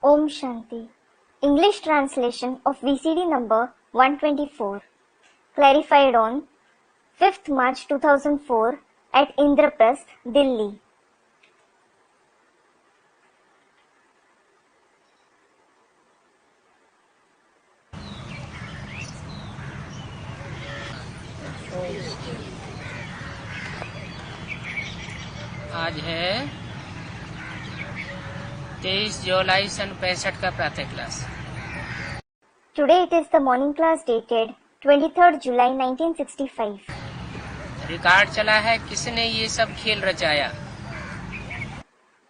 Om Shanti. English translation of VCD number 124. Clarified on 5th March 2004 at Indraprasth, Delhi. आज है 23 जुलाई सन 65 का प्रातः class. Today it is the morning class dated 23rd July 1965. Record चला है किसने ये सब खेल रचाया।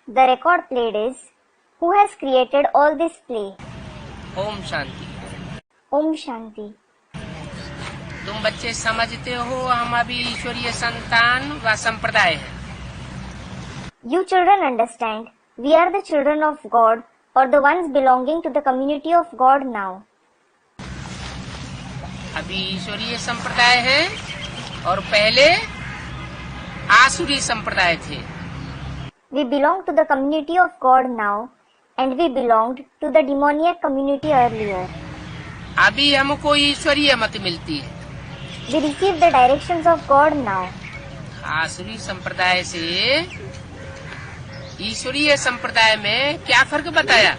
The record played is who has created all this play. Om Shanti. Om Shanti. तुम बच्चे समझते हो हम अभी ईश्वरीय संतान व संप्रदाय हैं। You children understand, we are the children of God or the ones belonging to the community of God now. अभी ईश्वरीय संप्रदाय है और पहले आसुरी संप्रदाय थे। We belong to the community of God now and we belonged to the demoniac community earlier. अभी हमको ईश्वरीय मत मिलती है। We receive the directions of God now. आसुरी संप्रदाय से ईश्वरीय संप्रदाय में क्या फर्क बताया।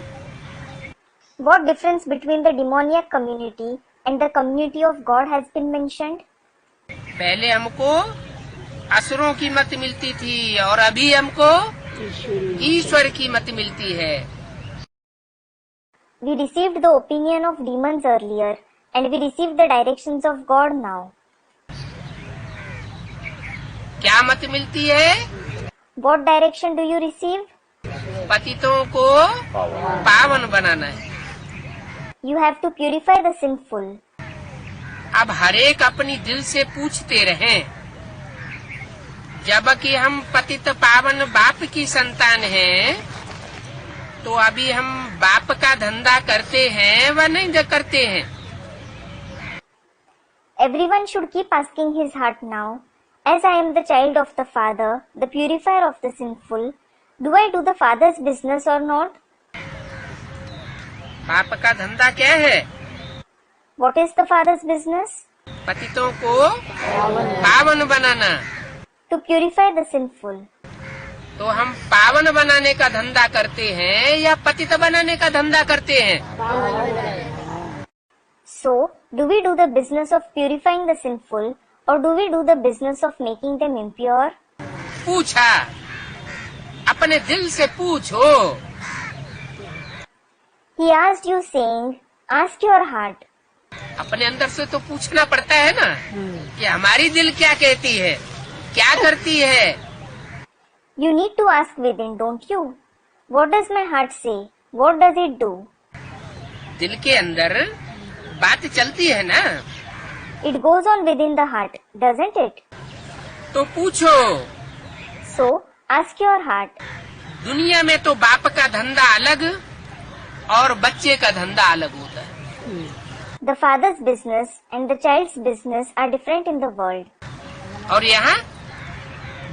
What difference between the demoniac community and the community of God has been mentioned? पहले हमको असुरों की मत मिलती थी और अभी हमको ईश्वर की मत मिलती है। We received the opinion of demons earlier and we receive the directions of God now. क्या मत मिलती है। What direction do you receive? पतितों को पावन बनाना है। You have to purify the sinful. अब हरेक अपनी दिल से पूछते रहें, जबकि हम पतित पावन बाप की संतान हैं, तो अभी हम बाप का धंधा करते हैं व नहीं करते हैं। Everyone should keep asking his heart now, as I am the child of the Father, the purifier of the sinful, do I do the Father's business or not? बाप का धंधा क्या है। What is the Father's business? पतितों को पावन बनाना। To purify the sinful. तो हम पावन बनाने का धंधा करते हैं या पतित बनाने का धंधा करते हैं। So, do we do the business of purifying the sinful or do we do the business of making them impure? पूछा, अपने दिल से पूछो। He asked you saying, ask your heart. अपने अंदर से तो पूछना पड़ता है ना कि हमारी दिल क्या कहती है, क्या करती है। You need to ask within, don't you? What does my heart say? What does it do? दिल के अंदर बात चलती है ना। It goes on within the heart, doesn't it? तो पूछो। So, ask your heart. दुनिया में तो बाप का धंधा अलग और बच्चे का धंधा अलग होता है। The father's business and the child's business are different in the world. और यहाँ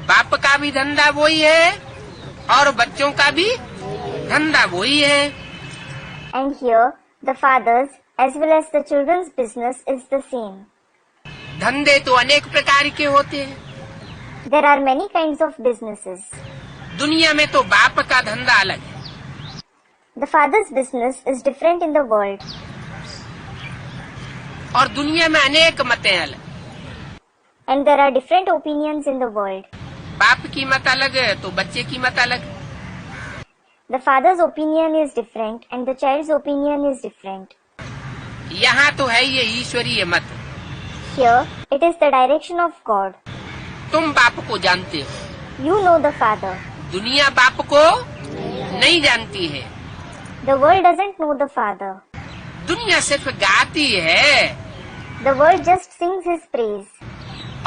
बाप का भी धंधा वही है और बच्चों का भी धंधा वही है। And here, the father's as well as the children's business is the same. धंधे तो अनेक प्रकार के होते हैं। There are many kinds of businesses. दुनिया में तो बाप का धंधा अलग है। The father's business is different in the world. और दुनिया में अनेक मतें अलग। And there are different opinions in the world. बाप की मत अलग है तो बच्चे की मत अलग। The father's opinion is different and the child's opinion is different. यहाँ तो है ये ईश्वरीय मत। Here, it is the direction of God. तुम बाप को जानते हो। You know the Father. दुनिया बाप को नहीं जानती है। The world doesn't know the Father. दुनिया सिर्फ गाती है। The world just sings His praise.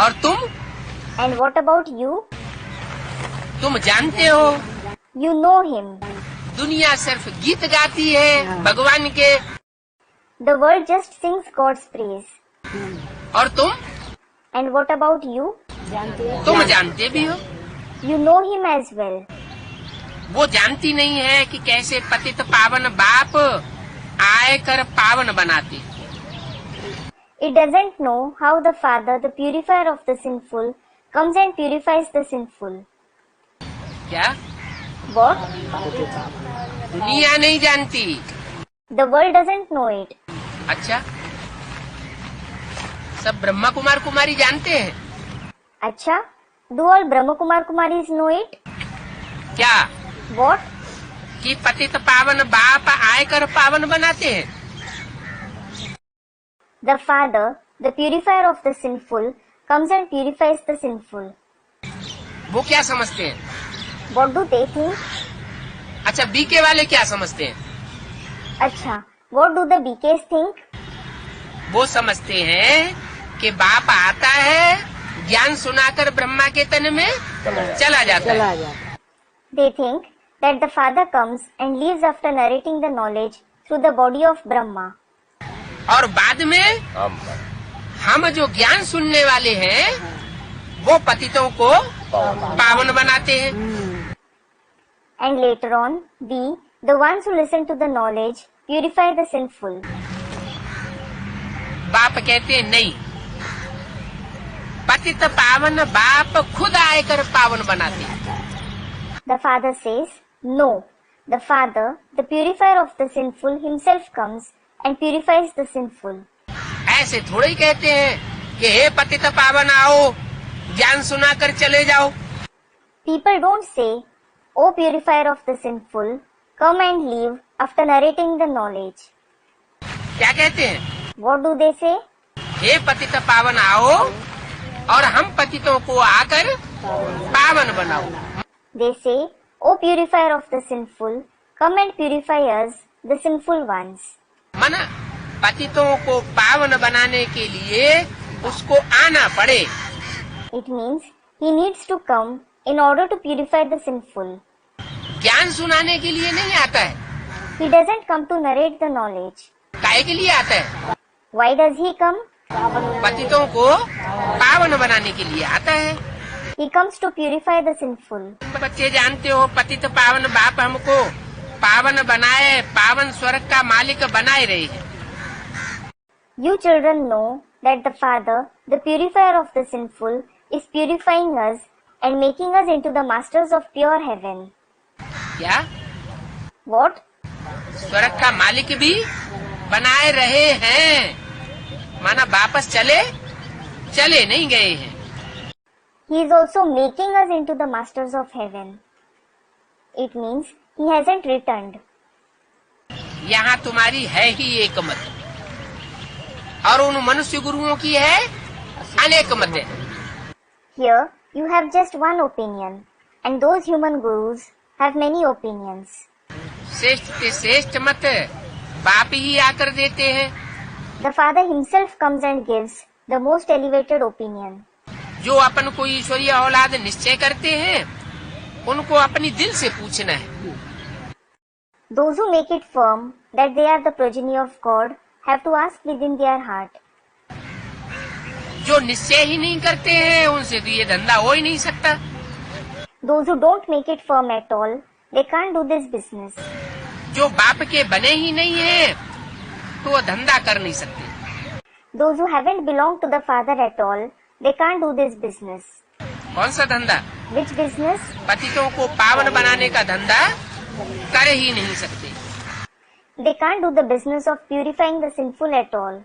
और तुम? And what about you? तुम जानते हो। You know Him. दुनिया सिर्फ गीत गाती है भगवान के। The world just sings God's praise. और तुम? And what about you? तुम जानते भी हो। You know Him as well. वो जानती नहीं है कि कैसे पतित पावन बाप आयकर पावन बनाते। It doesn't know how the Father, the purifier of the sinful, comes and purifies the sinful. क्या? What? दुनिया नहीं जानती। The world doesn't know it. अच्छा, सब ब्रह्मा कुमार कुमारी जानते हैं? अच्छा, do all Brahma Kumar Kumaris know it? क्या? What? कि पतित पावन बाप आयकर पावन बनाते हैं। The Father, the purifier of the sinful, comes and purifies the sinful. वो क्या समझते हैं? What do they think? अच्छा, बीके वाले क्या समझते हैं? अच्छा, what do the BKs think? वो समझते हैं कि बाप आता है, ज्ञान सुनाकर ब्रह्मा के तन में चला जाता है। They think that the Father comes and leaves after narrating the knowledge through the body of Brahma. और बाद में हम जो ज्ञान सुनने वाले हैं वो पतितों को पावन बनाते हैं। And later on, we, the ones who listen to the knowledge, purify the sinful. बाप कहते हैं नहीं, पतित पावन बाप खुद आयकर पावन बनाते हैं। The Father says, no, the Father, the purifier of the sinful, himself comes and purifies the sinful. ऐसे थोड़े ही कहते हैं कि हे पतित पावन आओ, ज्ञान सुनाकर चले जाओ। People don't say, O purifier of the sinful, come and leave after narrating the knowledge. क्या कहते हैं? What do they say? हे पतित पावन आओ और हम पतितों को आकर पावन बनाओ। They say, O purifier of the sinful, come and purify us, the sinful ones. मन पतितों को पावन बनाने के लिए उसको आना पड़े। It means he needs to come in order to purify the sinful. ज्ञान सुनाने के लिए नहीं आता है। He doesn't come to narrate the knowledge. काहे के लिए आता है? Why does he come? पतितों को पावन बनाने के लिए आता है। He comes to purify the sinful. बच्चे जानते हो, पतित पावन बाप हमको पावन बनाए, पावन स्वर्ग का मालिक बनाए रहे हैं। You children know that the Father, the purifier of the sinful, is purifying us and making us into the masters of pure heaven. क्या? What? स्वर्ग का मालिक भी बनाए रहे हैं, माना वापस चले नहीं गए हैं। He is also making us into the masters of heaven. It means he hasn't returned. यहाँ तुम्हारी है ही एक मत और उन मनुष्य गुरुओं की है अनेक मतें। Here you have just one opinion, and those human gurus have many opinions. श्रेष्ठ से श्रेष्ठ मत बाप ही आकर देते हैं। The Father himself comes and gives the most elevated opinion. जो अपन को ईश्वरीय औलाद निश्चय करते हैं उनको अपनी दिल से पूछना है। Those who make it firm that they are the progeny of God have to ask within their heart. जो निश्चय ही नहीं करते हैं उनसे तो ये धंधा हो ही नहीं सकता। Those who don't make it firm at all, they can't do this business. जो बाप के बने ही नहीं है तो वो धंधा कर नहीं सकते। Those who haven't belonged to the Father at all, they can't do this business. कौन सा धंधा? Which business? पतितों को पावन बनाने का धंधा कर ही नहीं सकते। They can't do the business of purifying the sinful at all.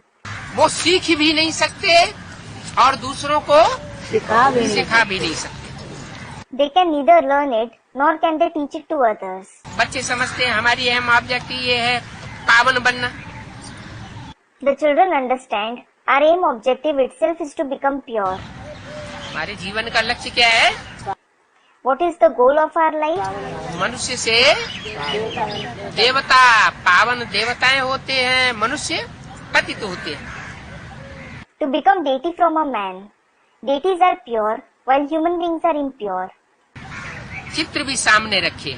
वो सीख भी नहीं सकते और दूसरों को सिखा भी नहीं सकते। They can neither learn it nor can they teach it to others. बच्चे समझते हैं हमारी अहम ऑब्जेक्ट ये है पावन बनना। The children understand our aim objective itself is to become pure. हमारे जीवन का लक्ष्य क्या है? What is the goal of our life? मनुष्य से देवता, पावन देवताएं होते हैं, मनुष्य पतित होते हैं। To become deity from a man. Deities are pure while human beings are impure. चित्र भी सामने रखे।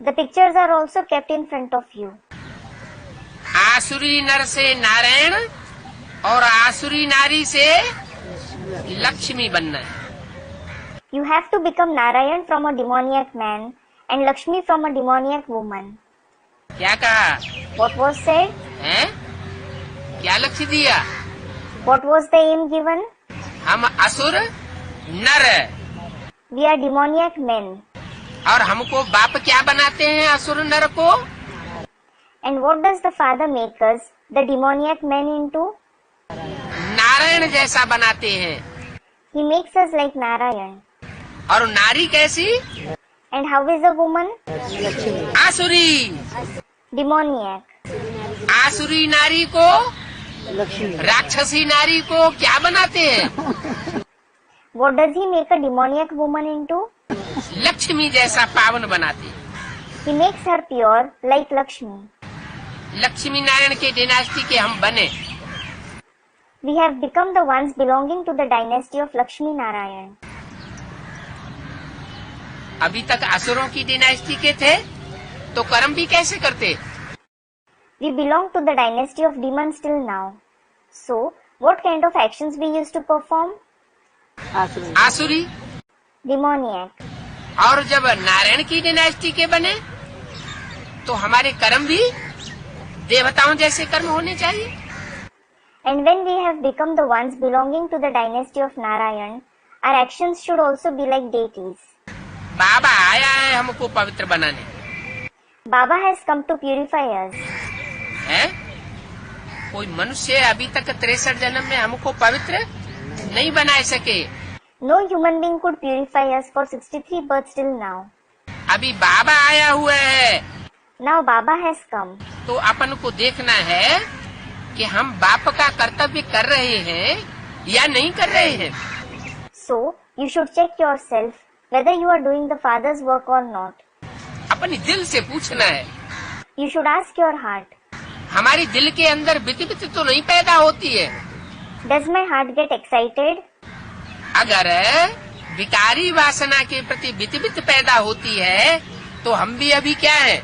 The pictures are also kept in front of you. आसुरी नर से नारायण और आसुरी नारी से लक्ष्मी बनना है। You have to become Narayan from a demoniac man and Lakshmi from a demoniac woman. क्या कहा? What was said? हैं? क्या लक्ष्य दिया? What was the aim given? हम असुर नर We are demoniac men. और हमको बाप क्या बनाते हैं असुर नर को? And what does the Father make us, the demoniac men, into? Narayan जैसा बनाते हैं। He makes us like Narayan. और नारी कैसी? And how is a woman? आसुरी। Demoniac. आसुरी नारी को, राक्षसी नारी को क्या बनाते हैं? What does he make a demoniac woman into? Lakshmi जैसा पावन बनाते हैं। He makes her pure like Lakshmi. Lakshmi Narayan के डिनास्टी के हम बने। We have become the ones belonging to the dynasty of Lakshmi Narayan. अभी तक असुरों की डिनास्टी के थे तो कर्म भी कैसे करते? We belong to the dynasty of demons till now. So, what kind of actions we used to perform? आसुरी। Demoniac. और जब नारायण की डिनास्टी के बने तो हमारे कर्म भी देवताओं जैसे कर्म होने चाहिए। And when we have become the ones belonging to the dynasty of Narayan, our actions should also be like deities. बाबा आया है हमको पवित्र बनाने। Baba has come to purify us. है? कोई मनुष्य अभी तक 63 जन्म में हमको पवित्र नहीं बना सके। No human being could purify us for 63 births till now. अभी बाबा आया हुआ है। Now Baba has come. तो अपन को देखना है कि हम बाप का कर्तव्य कर रहे हैं या नहीं कर रहे हैं। So, you should check yourself whether you are doing the Father's work or not. अपने दिल से पूछना है। You should ask your heart. हमारी दिल के अंदर बिति तो नहीं पैदा होती है। Does my heart get excited? अगर विकारी वासना के प्रति बिति पैदा होती है तो हम भी अभी क्या है?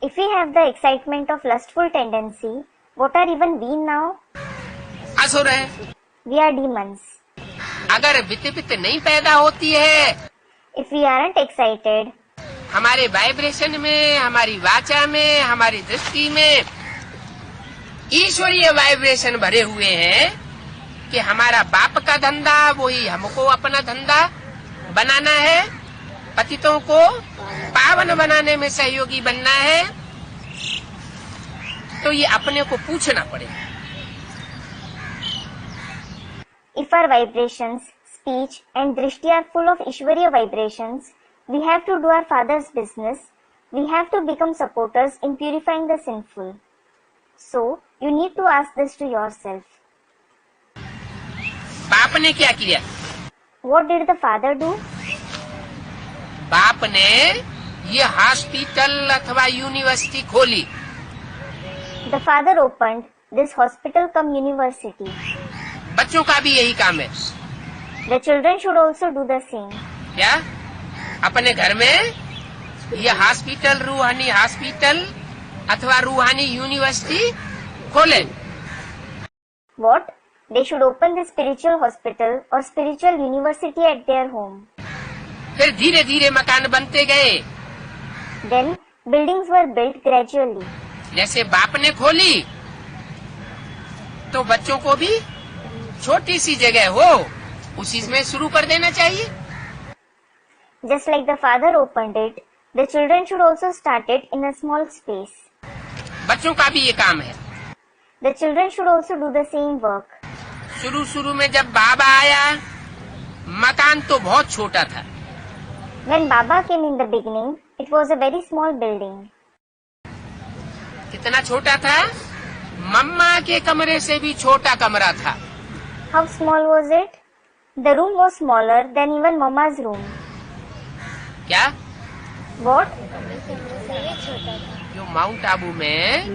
If we have the excitement of lustful tendency, what are even we now? असुर है। We are demons. अगर बिति नहीं पैदा होती है, If we aren't excited, हमारे वाइब्रेशन में, हमारी वाचा में, हमारी दृष्टि में ईश्वरीय वाइब्रेशन भरे हुए हैं कि हमारा बाप का धंधा वही हमको अपना धंधा बनाना है, पतितों को पावन बनाने में सहयोगी बनना है, तो ये अपने को पूछना पड़ेगा। if our vibrations, speech and drishti are full of Ishwariya vibrations, we have to do our Father's business. We have to become supporters in purifying the sinful. So, you need to ask this to yourself. बाप ने क्या किया? What did the Father do? बाप ने ये hospital अथवा university खोली। The Father opened this hospital cum university. बच्चों का भी यही काम है। The children should also do the same. क्या? अपने घर में ये हॉस्पिटल, रूहानी हॉस्पिटल अथवा रूहानी यूनिवर्सिटी खोले। What? They should open the spiritual hospital or spiritual university at their home. फिर धीरे धीरे मकान बनते गए। Then, buildings were built gradually. जैसे बाप ने खोली तो बच्चों को भी छोटी सी जगह हो उसी में शुरू कर देना चाहिए। Just like the Father opened it, the children should also start it in a small space. बच्चों का भी ये काम है। The children should also do the same work. शुरू में जब बाबा आया मकान तो बहुत छोटा था। When Baba came in the beginning, it was a very small building. कितना छोटा था? मम्मा के कमरे से भी छोटा कमरा था। How small was it? The room was smaller than even Mama's room. क्या? What? जो माउंट आबू में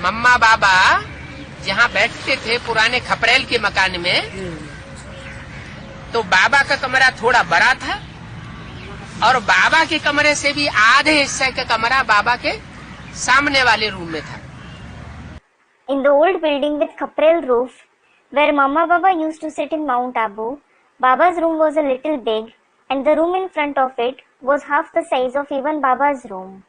मम्मा बाबा जहाँ बैठते थे पुराने खपरेल के मकान में, तो बाबा का कमरा थोड़ा बड़ा था और बाबा के कमरे से भी आधे हिस्से का कमरा बाबा के सामने वाले रूम में था। In the old building with Khaprel roof, where Mama Baba used to sit in Mount Abu, Baba's room was a little big and the room in front of it was half the size of even Baba's room.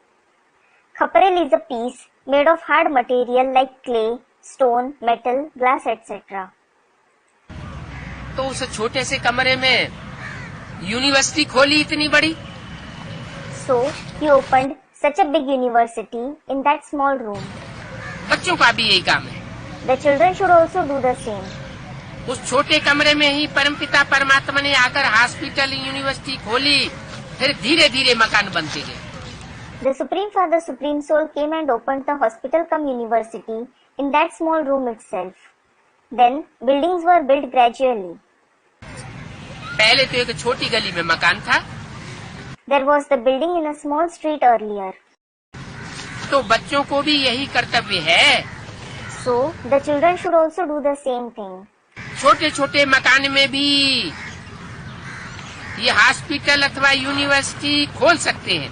Khaprel is a piece made of hard material like clay, stone, metal, glass, etc. तो उस छोटे से कमरे में university खोली इतनी बड़ी। So he opened such a big university in that small room. बच्चों का भी यही काम है। The children should also do the same. उस छोटे कमरे में ही परमपिता परमात्मा ने आकर हॉस्पिटल यूनिवर्सिटी खोली, फिर धीरे धीरे मकान बनते गए। The Supreme Father, Supreme Soul came and opened the hospital cum university in that small room itself. Then buildings were built gradually. पहले तो एक छोटी गली में मकान था। There was the building in a small street earlier. तो बच्चों को भी यही कर्तव्य है। So the children should also do the same thing. छोटे छोटे मकान में भी ये हॉस्पिटल अथवा यूनिवर्सिटी खोल सकते हैं।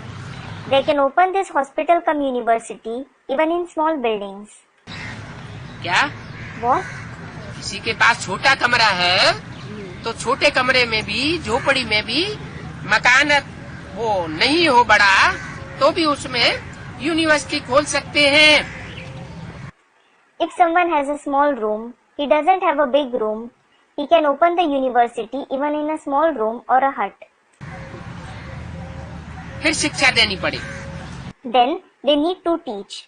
They can open this hospital cum university even in small buildings. क्या? What? किसी के पास छोटा कमरा है तो छोटे कमरे में भी, झोपड़ी में भी मकान वो नहीं हो बड़ा तो भी उसमें यूनिवर्सिटी खोल सकते हैं। If someone has a small room, he doesn't have a big room, he can open the university even in a small room or a hut. फिर शिक्षा देनी पड़े। Then they need to teach.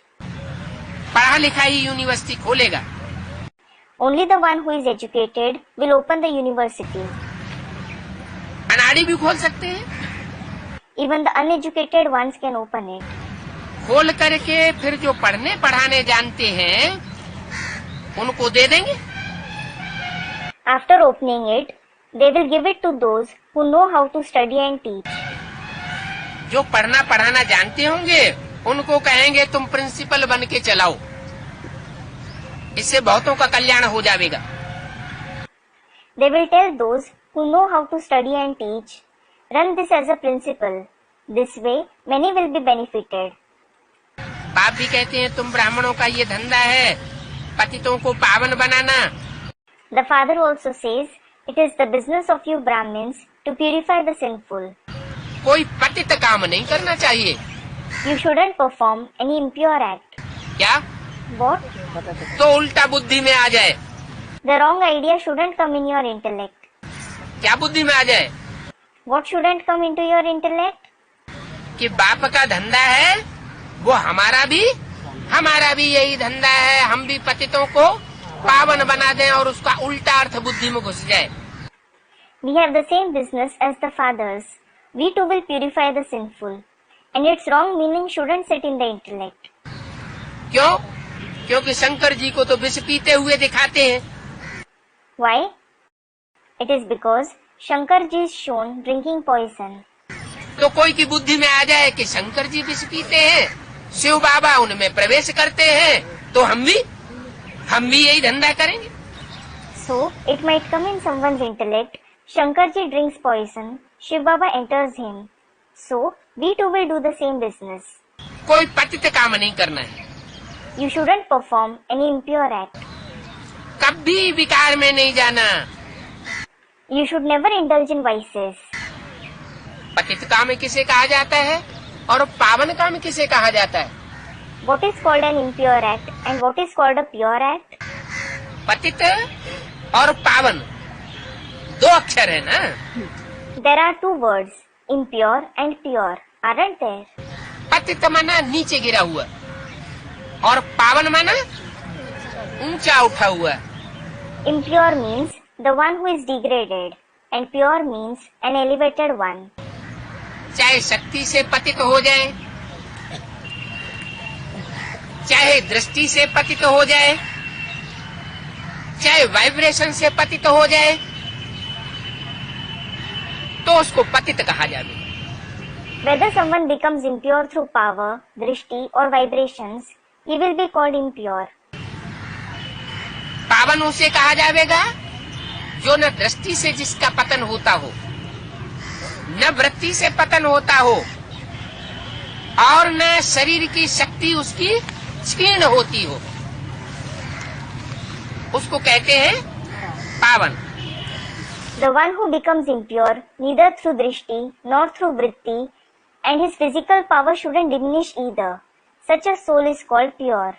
पढ़ा लिखा ही university खोलेगा। Only the one who is educated will open the university. अनाड़ी भी खोल सकते हैं। Even the uneducated ones can open it. खोल करके फिर जो पढ़ने पढ़ाने जानते हैं उनको दे देंगे। After opening it, they will give it to those who know how to study and teach. जो पढ़ना पढ़ाना जानते होंगे उनको कहेंगे तुम प्रिंसिपल बन के चलाओ, इससे बहुतों का कल्याण हो जाएगा। They will tell those who know how to study and teach, run this as a principle. This way, many will be benefited. बाप भी कहते हैं तुम ब्राह्मणों का ये धंधा है पतितों को पावन बनाना। The father also says, it is the business of you Brahmins to purify the sinful. कोई पतित काम नहीं करना चाहिए। You shouldn't perform any impure act. क्या? What? तो उल्टा बुद्धि में आ जाए। The wrong idea shouldn't come in your intellect. क्या बुद्धि में आ जाए? What shouldn't come into your intellect? कि बाप का धंधा है वो हमारा भी यही धंधा है, हम भी पतितों को पावन बना दें और उसका उल्टा अर्थ बुद्धि में घुस जाए। We have the same business as the fathers. We too will purify the sinful. And its wrong meaning shouldn't sit in the intellect. क्यों? क्योंकि शंकर जी को तो विष पीते हुए दिखाते हैं। Why? It is because Shankar ji is shown drinking poison. तो कोई की बुद्धि में आ जाए कि शंकर जी विष पीते हैं, शिव बाबा उनमें प्रवेश करते हैं, तो हम भी यही धंधा करेंगे। So, it might come in someone's intellect, Shankarji drinks poison, Shiv Baba enters him. So, we too will do the same business. कोई पतित काम नहीं करना है। You shouldn't perform any impure act. कभी विकार में नहीं जाना। You should never indulge in vices. पतित काम किसे कहा जाता है और पावन काम किसे कहा जाता है? What is called an impure act and what is called a pure act? पतित और पावन दो अक्षर है ना? There are two words, impure and pure, aren't there? पतित माना नीचे गिरा हुआ और पावन माना ऊंचा उठा हुआ। Impure means the one who is degraded and pure means an elevated one. चाहे शक्ति से पतित हो जाए, चाहे दृष्टि से पतित हो जाए, चाहे वाइब्रेशन से पतित हो जाए, तो उसको पतित कहा जाएगा। Whether someone becomes impure through power, drishti or vibrations, he will be called impure. पावन उसे कहा जाएगा जो न दृष्टि से जिसका पतन होता हो, न वृत्ति से पतन होता हो और न शरीर की शक्ति उसकी क्षीण होती हो, उसको कहते हैं पावन। The one who becomes impure neither through drishti nor through vritti and his physical power shouldn't diminish either. Such a soul is called pure.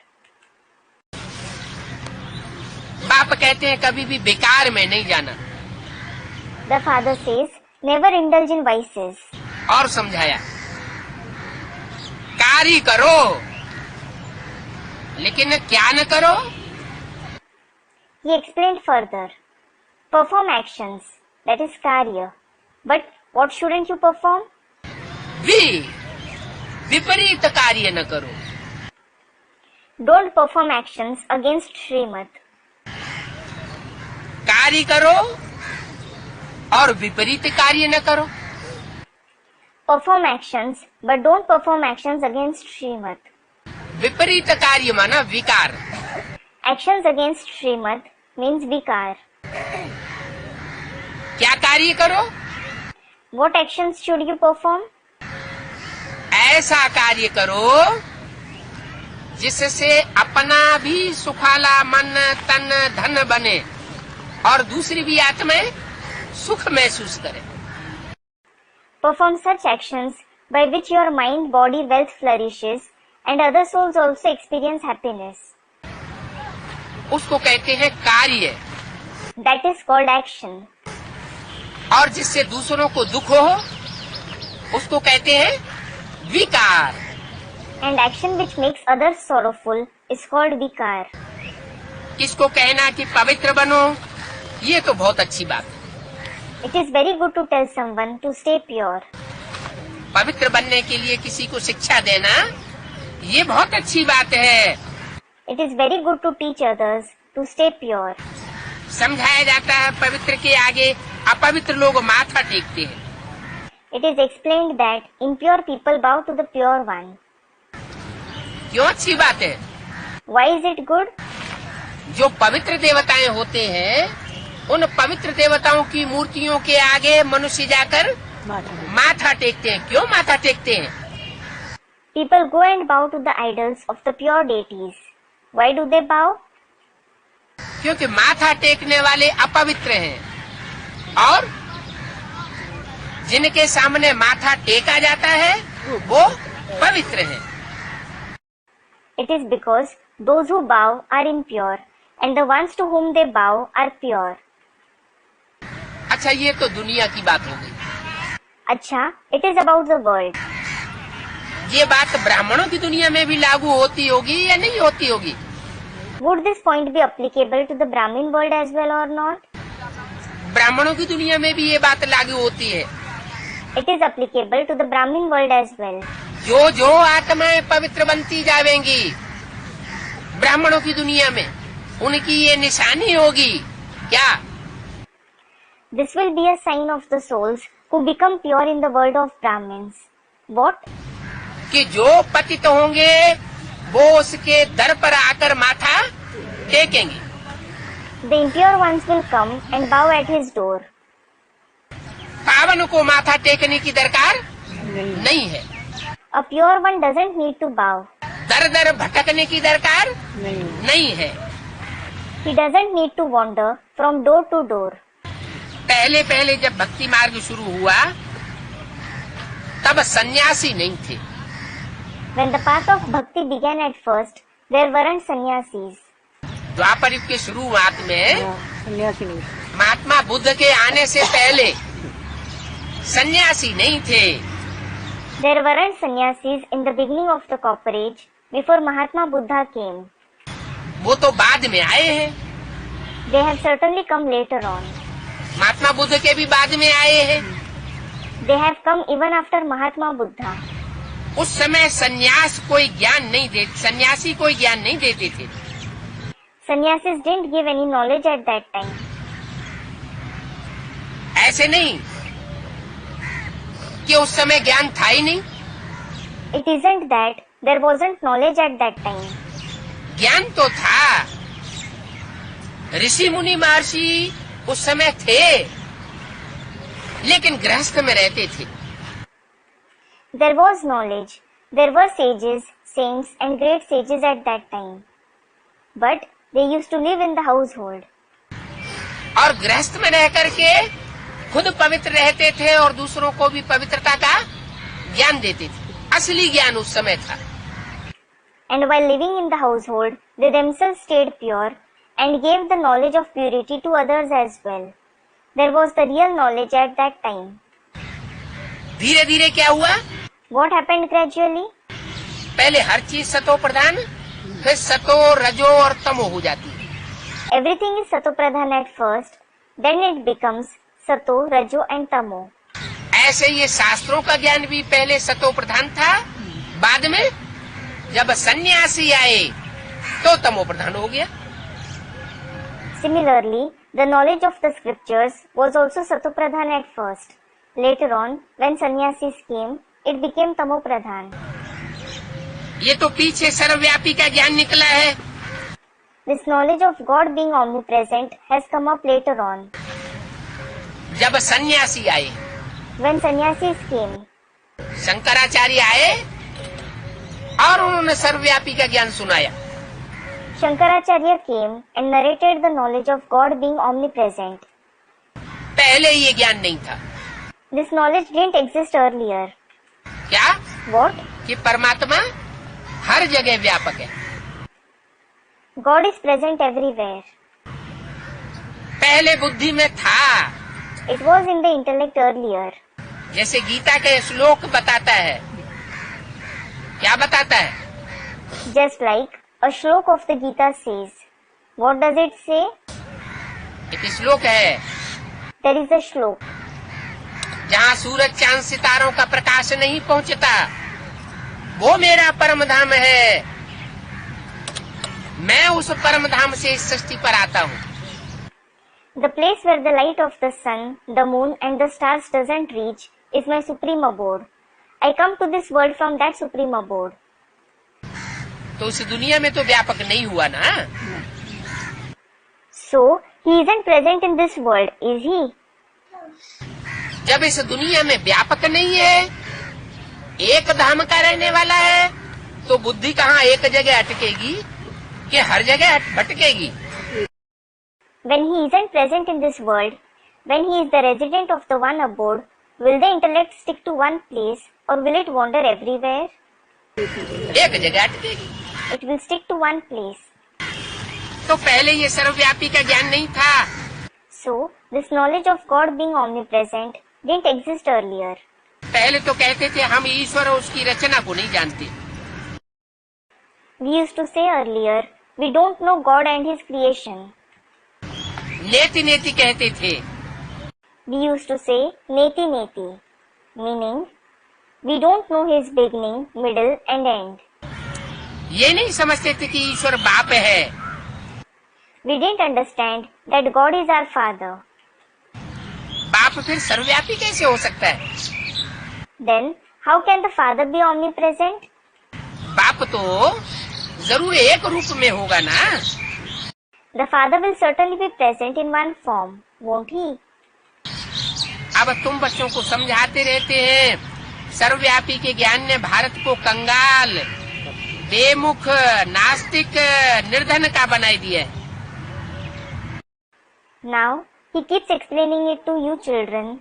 बाप कहते हैं कभी भी बेकार में नहीं जाना। The father says, never indulge in vices. और समझाया, कार्य करो लेकिन क्या न करो। He explained further, perform actions, that is karya. But what shouldn't you perform? विपरीत कार्य न करो। Don't perform actions against Srimad. कार्य करो और विपरीत कार्य न करो। Perform actions, but don't perform actions against Srimad. विपरीत कार्य माना विकार। Actions against Srimad means vikar. क्या कार्य करो? What actions should you perform? ऐसा कार्य करो जिससे अपना भी सुखाला मन तन धन बने और दूसरी भी आत्माएं सुख महसूस करें। Perform such actions by which your mind, body, wealth flourishes and other souls also experience happiness. उसको कहते हैं कार्य। That is called action. और जिससे दूसरों को दुख हो उसको कहते हैं विकार। And action which makes others sorrowful is called vikar. किसको कहना कि पवित्र बनो, ये तो बहुत अच्छी बात है। It is very good to tell someone to stay pure. पवित्र बनने के लिए किसी को शिक्षा देना, ये बहुत अच्छी बात है। It is very good to teach others to stay pure. समझाया जाता है पवित्र के आगे अपवित्र लोग माथा टेकते हैं। It is explained that impure people bow to the pure one. क्यों अच्छी बात है? Why is it good? जो पवित्र देवताएं होते हैं उन पवित्र देवताओं की मूर्तियों के आगे मनुष्य जाकर माथा टेकते हैं। क्यों माथा टेकते हैं? People go and bow to the idols of the pure deities. Why do they bow? क्योंकि माथा टेकने वाले अपवित्र हैं और जिनके सामने माथा टेका जाता है वो पवित्र हैं। It is because those who bow are impure and the ones to whom they bow are pure. अच्छा, ये तो दुनिया की बात हो गई। अच्छा, it is about the world. ये बात ब्राह्मणों की दुनिया में भी लागू होती होगी या नहीं होती होगी? Would this point be applicable to the Brahmin world as well or not? ब्राह्मणों की दुनिया में भी ये बात लागू होती है। It is applicable to the Brahmin world as well. जो जो आत्माएं पवित्र बनती जाएंगी ब्राह्मणों की दुनिया में, उनकी ये निशानी होगी क्या? This will be a sign of the souls who become pure in the world of Brahmins. What? कि जो पतित होंगे वो उसके दर पर आकर माथा टेकेंगे। The impure ones will come and bow at his door. पावन को माथा टेकने की दरकार नहीं है। A pure one doesn't need to bow. दर दर भटकने की दरकार नहीं है। He doesn't need to wander from door to door. पहले पहले जब भक्ति मार्ग शुरू हुआ तब सन्यासी नहीं थे। When the path of bhakti began at first, there weren't sannyasis. द्वापर युग के शुरुआत में महात्मा बुद्ध के आने से पहले सन्यासी नहीं थे। There weren't sannyasis in the beginning of the Copper Age before Mahatma Buddha came. वो तो बाद में आए हैं। They have certainly come later on. Mahatma Buddha के भी बाद में आए हैं। They have come even after Mahatma Buddha. उस समय सन्यासी कोई ज्ञान नहीं देते थे। Sannyasis didn't give any knowledge at that time. ऐसे नहीं कि उस समय ज्ञान था ही नहीं। It isn't that there wasn't knowledge at that time. ज्ञान तो था। ऋषि मुनि महर्षि उस समय थे लेकिन गृहस्थ में रहते थे। There was knowledge. There were sages, saints and great sages at that time. But they used to live in the household. और गृहस्थ में रह करके खुद पवित्र रहते थे और दूसरों को भी पवित्रता का ज्ञान देते थे, असली ज्ञान उस समय था। And while living in the household, they themselves stayed pure and gave the knowledge of purity to others as well. There was the real knowledge at that time. धीरे धीरे क्या हुआ? What happened gradually? पहले हर चीज सतो प्रधान, फिर सतो, रजो और तमो हो जाती है। Everything is Sato Pradhan at first, then it becomes Sato, Rajo and Tamo. ऐसे ये शास्त्रों का ज्ञान भी पहले सतो प्रधान था, बाद में जब सन्यासी आए तो तमो प्रधान हो गया। Similarly, the knowledge of the scriptures was also Sato Pradhan at first. Later on, when sannyasis came, it became Tamo Pradhan. ये तो पीछे सर्वव्यापी का ज्ञान निकला है। This knowledge of God being omnipresent has come up later on. जब सन्यासी आए, When sannyasis came, शंकराचार्य आए और उन्होंने सर्वव्यापी का ज्ञान सुनाया। Shankaracharya came and narrated the knowledge of God being omnipresent. पहले ये ज्ञान नहीं था। This knowledge didn't exist earlier. क्या? What? कि परमात्मा हर जगह व्यापक है। God is present everywhere. पहले बुद्धि में था, It was in the intellect earlier. जैसे गीता के श्लोक बताता है। क्या बताता है? Just like a shlok of the Gita says. What does it say? एक श्लोक है There is a shlok. जहाँ सूरज चांद सितारों का प्रकाश नहीं पहुँचता, वो मेरा परम धाम है। मैं उस परम धाम से इस सृष्टि पर आता हूँ। The place where the light of the sun, the moon and the stars doesn't reach is my supreme abode. I come to this world from that supreme abode. तो उस दुनिया में तो व्यापक नहीं हुआ ना। So, he isn't present in this world, is he? जब इस दुनिया में व्यापक नहीं है, एक धाम का रहने वाला है, तो बुद्धि कहाँ एक जगह अटकेगी कि हर जगह भटकेगी। When he isn't present in this world, when he is the resident of the one abode, will the intellect stick to one place or will it wander everywhere? एक जगह अटकेगी। It will stick to one place. तो पहले ये सर्वव्यापी का ज्ञान नहीं था। So, this knowledge of God being omnipresent didn't exist earlier. पहले तो कहते थे हम ईश्वर और उसकी रचना को नहीं जानते। We used to say earlier, we don't know God and His creation. नेति नेति कहते थे। We used to say neti neti, meaning we don't know His beginning, middle and end. ये नहीं समझते थे कि ईश्वर बाप है। We didn't understand that God is our Father. बाप फिर सर्वव्यापी कैसे हो सकता है? Then, how can the Father be omnipresent? बाप तो जरूर एक रूप में होगा ना। The Father will certainly be present in one form, won't He? अब तुम बच्चों को समझाते रहते हैं, सर्वव्यापी के ज्ञान ने भारत को कंगाल, बेमुख, नास्तिक, निर्धन का बनाई दिया है। Now, He keeps explaining it to you children.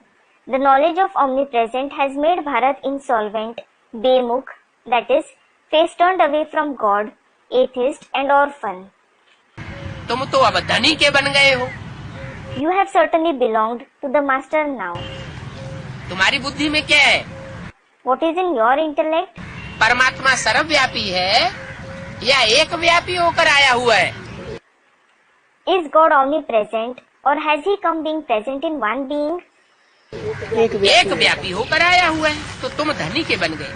The knowledge of omnipresent has made Bharat insolvent, bemukh, that is, face turned away from God, atheist and orphan. तुम तो अब धनी के बन गए हो। You have certainly belonged to the Master now. तुम्हारी बुद्धि में क्या है? What is in your intellect? परमात्मा सर्वव्यापी है या एक व्यापी होकर आया हुआ है? Is God omnipresent or has He come being present in one being? एक व्यापी होकर आया हुआ है, तो तुम धनी के बन गए।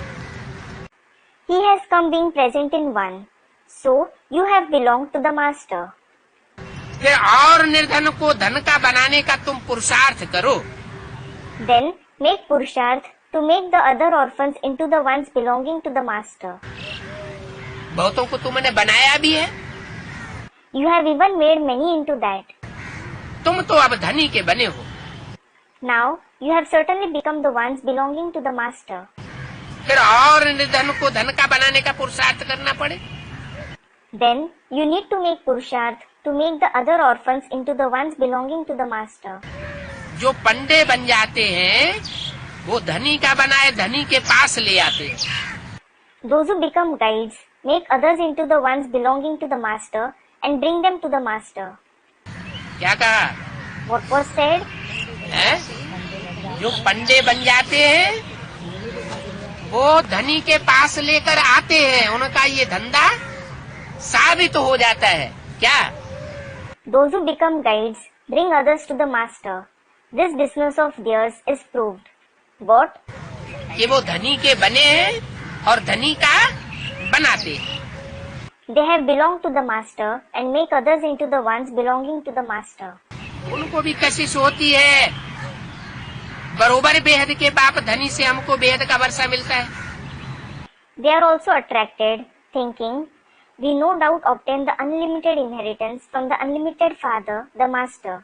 He has come being present in one. So, you have belonged to the Master. फिर और निर्धन को धन का बनाने का तुम पुरुषार्थ करो। Then, make Purusharth to make the other orphans into the ones belonging to the Master. बहुतों को तुमने बनाया भी है। You have even made many into that. तुम तो अब धनी के बने हो। Now, you have certainly become the ones belonging to the Master. फिर और निर्धन को धन का बनाने का पुरुषार्थ करना पड़े। Then, you need to make Purusharth to make the other orphans into the ones belonging to the Master. जो पंडे बन जाते हैं वो धनी का बनाए धनी के पास ले आते। Those who become guides make others into the ones belonging to the master and bring them to the master. क्या कहा? What was said? है? जो पंडे बन जाते हैं वो धनी के पास लेकर आते हैं, उनका ये धंधा साबित हो जाता है। क्या? Those who become guides bring others to the master. This business of theirs is proved. What? कि वो धनी के बने हैं और धनी का बनाते हैं। They have belonged to the master and make others into the ones belonging to the master. उनको भी कशिश होती है, बरोबर बेहद के बाप धनी से हमको बेहद का वर्षा मिलता है। They are also attracted, thinking, we no doubt obtain the unlimited inheritance from the unlimited father, the master.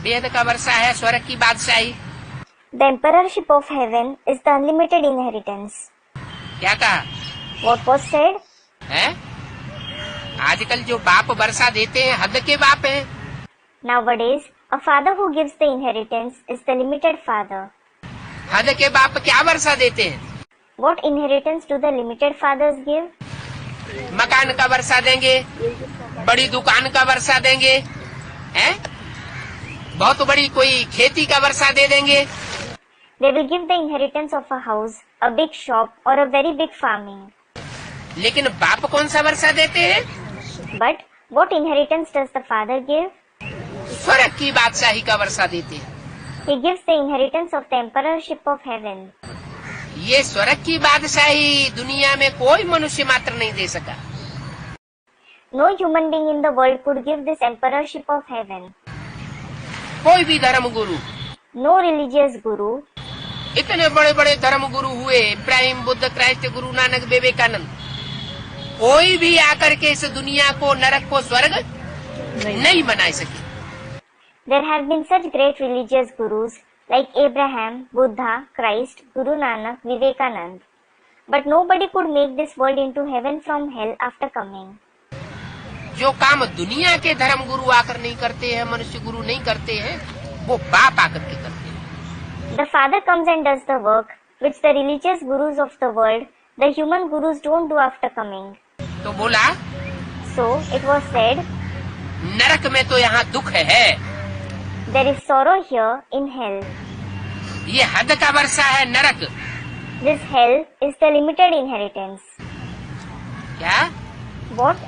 बेहद का वर्षा है स्वर्ग की बादशाही। The emperorship of heaven is the unlimited inheritance. क्या कहा? What was said? है? आजकल जो बाप वर्षा देते हैं हद के बाप हैं। Nowadays, a father who gives the inheritance is the limited father. हद के बाप क्या वर्षा देते हैं? What inheritance do the limited fathers give? मकान का वर्षा देंगे, बड़ी दुकान का वर्षा देंगे, हैं? बहुत बड़ी कोई खेती का वर्षा दे देंगे। They will give the inheritance of a house, a big shop, or a very big farming. लेकिन बाप कौन सा वर्षा देते हैं? But what inheritance does the father give? स्वर्ग की बादशाही का वर्षा देते हैं। He gives the inheritance of the emperorship of heaven. ये स्वर्ग की बादशाही दुनिया में कोई मनुष्य मात्र नहीं दे सका। No human being in the world could give this emperorship of heaven. कोई भी धर्म गुरु, No religious guru, इतने बड़े बड़े धर्म गुरु हुए, इब्राहिम, बुद्ध, क्राइस्ट, गुरु नानक, विवेकानंद, कोई भी आकर के इस दुनिया को, नरक को स्वर्ग नहीं बना सके। there have been such great religious gurus like Abraham, Buddha, Christ, Guru Nanak, Vivekanand. But nobody could make this world into heaven from hell after coming. जो काम दुनिया के धर्म गुरु आकर नहीं करते हैं, मनुष्य गुरु नहीं करते हैं, वो बाप आकर के करते हैं। The father comes and does the work which the religious gurus of the world, the human gurus don't do after coming. तो बोला So it was said, नरक में तो यहाँ दुख है, there is sorrow here in hell. ये हद का वर्षा है नरक। This hell is the limited inheritance. क्या? What?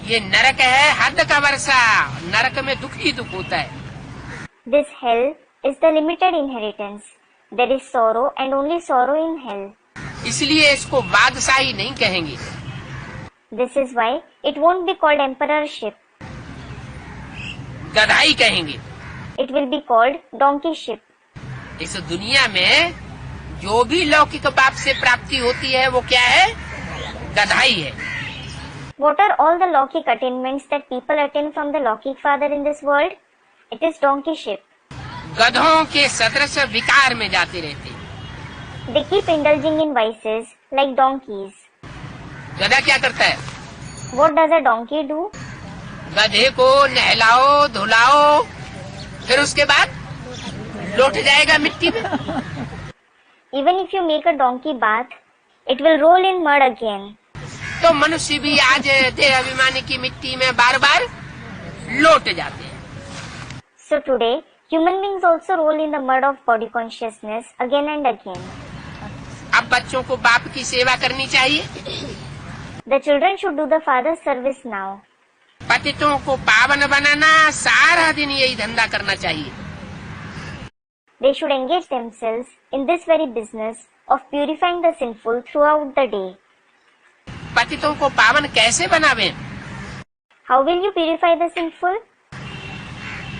ये नरक है, हद का वर्षा। नरक में दुख ही दुख होता है। This hell is the limited inheritance. There is sorrow and only sorrow in hell. इसलिए इसको बादशाही नहीं कहेंगे। This is why it won't be called emperorship. गधाई कहेंगे। It will be called donkeyship. इस दुनिया में जो भी लौकिक बाप से प्राप्ति होती है वो क्या है? गधाई है। What are all the Lockic attainments that people attain from the Lockic father in this world? It is donkeyship. गधों के सदृश विकार में जाते रहते हैं। They keep indulging in vices like donkeys. गधा क्या करता है? What does a donkey do? गधे को नहलाओ, धुलाओ, फिर उसके बाद लौट जाएगा मिट्टी में। Even if you make a donkey bath, it will roll in mud again. तो मनुष्य भी आज देह अभिमानी की मिट्टी में बार बार लौट जाते हैं। So today, human beings also roll in the mud of body consciousness again and again. अब बच्चों को बाप की सेवा करनी चाहिए। The children should do the father's service now. पतितों को पावन बनाना, सारा दिन यही धंधा करना चाहिए। They should engage themselves in this very business of purifying the sinful throughout the day. पतितों को पावन कैसे बनावें? How will you purify the sinful?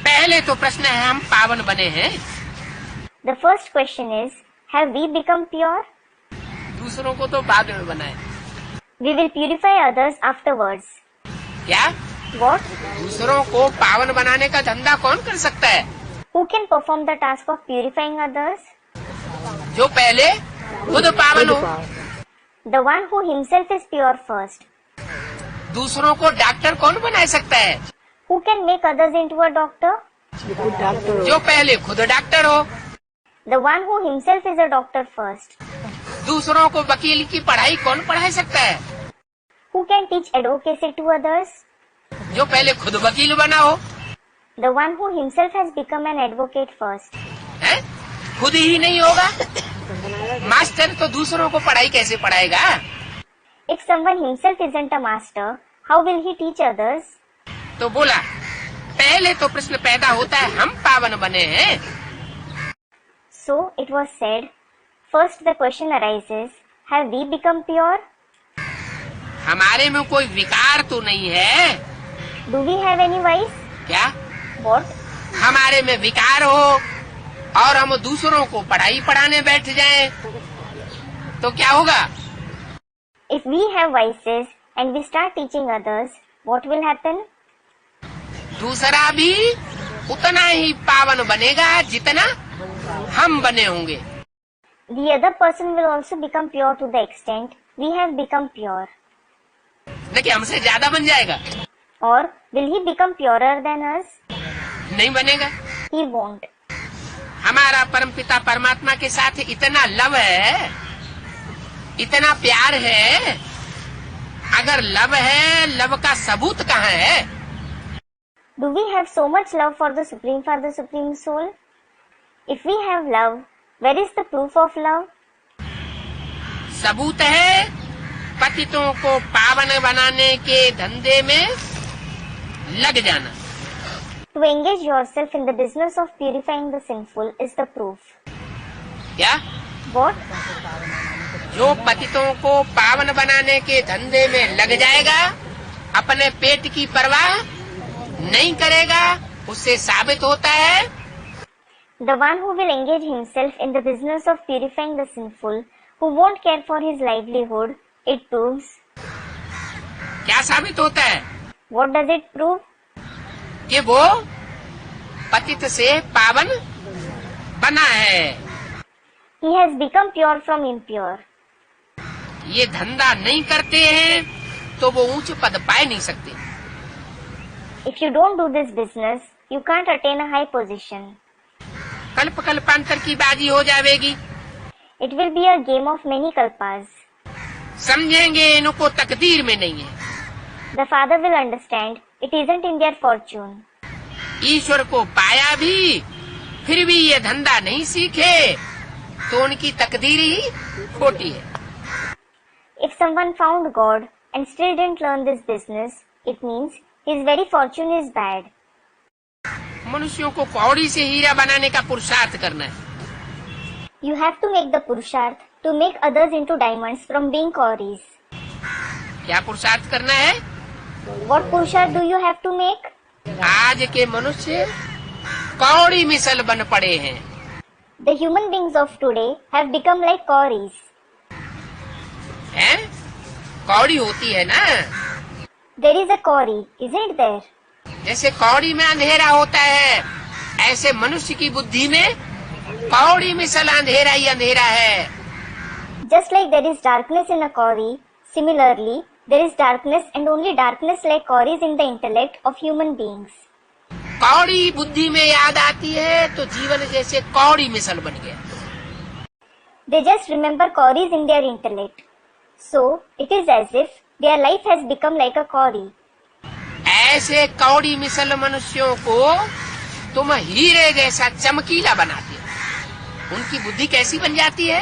पहले तो प्रश्न है, हम पावन बने हैं? The first question is, have we become pure? दूसरों को तो बाद में बनाए। We will purify others afterwards. क्या? What? दूसरों को पावन बनाने का धंधा कौन कर सकता है? Who can perform the task of purifying others? जो पहले खुद पावन हो। The one who himself is pure first. दूसरों को डॉक्टर कौन बना सकता है? Who can make others into a doctor? जो पहले खुद डॉक्टर हो। The one who himself is a doctor first. दूसरों को वकील की पढ़ाई कौन पढ़ा सकता है? Who can teach advocacy to others? जो पहले खुद वकील बना हो। The one who himself has become an advocate first. है? खुद ही नहीं होगा, मास्टर तो दूसरों को पढ़ाई कैसे पढ़ाएगा? If someone himself isn't a master, how will he teach others? तो बोला, पहले तो प्रश्न पैदा होता है, हम पावन बने हैं। So it was said, first the question arises, have we become pure? हमारे में कोई विकार तो नहीं है? Do we have any vice? क्या? What? हमारे में विकार हो और हम दूसरों को पढ़ाई पढ़ाने बैठ जाएं, तो क्या होगा? If we have vices and we start teaching others, what will happen? दूसरा भी उतना ही पावन बनेगा जितना हम बने होंगे। The other person will also become pure to the extent we have become pure. न कि हमसे ज्यादा बन जाएगा? Or will he become purer than us? नहीं बनेगा। He won't. हमारा परमपिता परमात्मा के साथ इतना लव है, इतना प्यार है। अगर लव है, लव का सबूत कहाँ है? Do we have so much love for the Supreme Father, Supreme Soul? If we have love, where is the proof of love? सबूत है पतितों को पावन बनाने के धंधे में लग जाना। To engage yourself in the business of purifying the sinful is the proof. क्या? What? जो पतितों को पावन बनाने के धंधे में लग जाएगा, अपने पेट की परवाह नहीं करेगा, उससे साबित होता है The one who will engage himself in the business of purifying the sinful, who won't care for his livelihood, it proves. क्या साबित होता है? What does it prove? कि वो पतित से पावन बना है। He has become pure from impure. ये धंधा नहीं करते हैं तो वो ऊंच पद पाए नहीं सकते। If you don't do this business, you can't attain a high position. कल्प कल्पांतर की बाजी हो जाएगी। It will be a game of many kalpas. समझेंगे इनको तकदीर में नहीं है। The Father will understand it isn't in their fortune. ईश्वर को पाया भी फिर भी ये धंधा नहीं सीखे तो उनकी तकदीर ही खोटी है। If someone found God and still didn't learn this business, it means his very fortune is bad. मनुष्यों को कौड़ी से हीरा बनाने का पुरुषार्थ करना है। You have to make the purusharth to make others into diamonds from being kauris. क्या पुरुषार्थ करना है? What purusharth do you have to make? आज के मनुष्य कौड़ी मिसल बन पड़े हैं। The human beings of today have become like kauris. हैं? कौड़ी होती है ना? There is a kauri, isn't there? जैसे कौड़ी में अंधेरा होता है, ऐसे मनुष्य की बुद्धि में कौड़ी मिसल अंधेरा ही अंधेरा है। Just like there is darkness in a kauri, similarly, there is darkness and only darkness like kauris in the intellect of human beings. कौड़ी बुद्धि में याद आती है तो जीवन जैसे कौड़ी मिसल बन गया। They just remember kauris in their intellect. So, it is as if their life has become like a kauri. ऐसे कौड़ी मिसल मनुष्यों को तुम हीरे जैसा चमकीला बनाते हो। उनकी बुद्धि कैसी बन जाती है?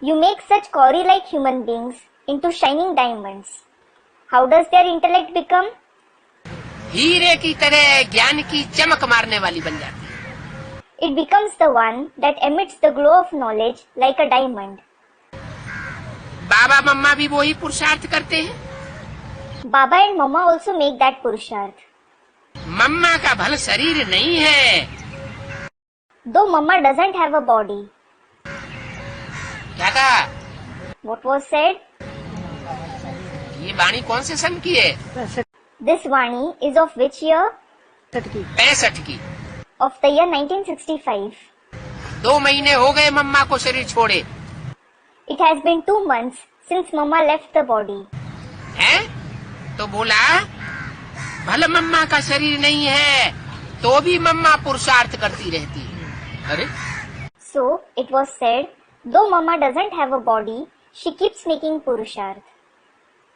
You make such kauri-like human beings into shining diamonds. How does their intellect become? हीरे की तरह ज्ञान की चमक मारने वाली बन जाती है। It becomes the one that emits the glow of knowledge like a diamond. बाबा मम्मा भी वही पुरुषार्थ करते हैं। Baba and Mama also make that purusharth. मम्मा का भल शरीर नहीं है। Though Mama doesn't have a body. क्या कहा? What was said? ये वाणी कौन से सन की है? This Vani is of which year? 65 की। Of the year 1965. 2 महीने हो गए मम्मा को शरीर छोड़े। It has been 2 months since Mama left the body. हैं? तो बोला भले मम्मा का शरीर नहीं है तो भी मम्मा पुरुषार्थ करती रहती है। अरे So it was said, though Mama doesn't have a body, she keeps making पुरुषार्थ.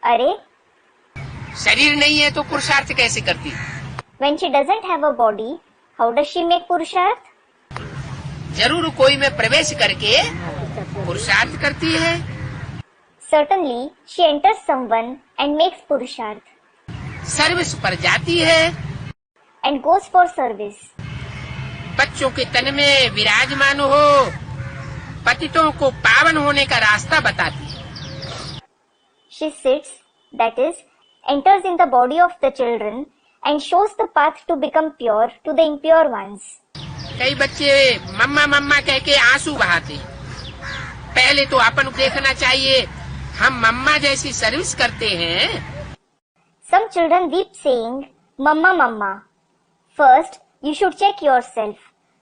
अरे, शरीर नहीं है तो पुरुषार्थ कैसे करती? when she doesn't have a body, how does she make पुरुषार्थ? जरूर कोई में प्रवेश करके पुरुषार्थ करती है. Certainly, she enters someone and makes पुरुषार्थ. सर्विस पर जाती है. And goes for service. बच्चों के तन में विराजमान हो, पतितों को पावन होने का रास्ता बताती है. She sits, that is, enters in the body of the children and shows the path to become pure to the impure ones. कई बच्चे मम्मा मम्मा कह के आंसू बहाते. पहले तो अपन को देखना चाहिए हम मम्मा जैसी सर्विस करते हैं. Some children weep saying, Mama, Mama. First, you should check yourself.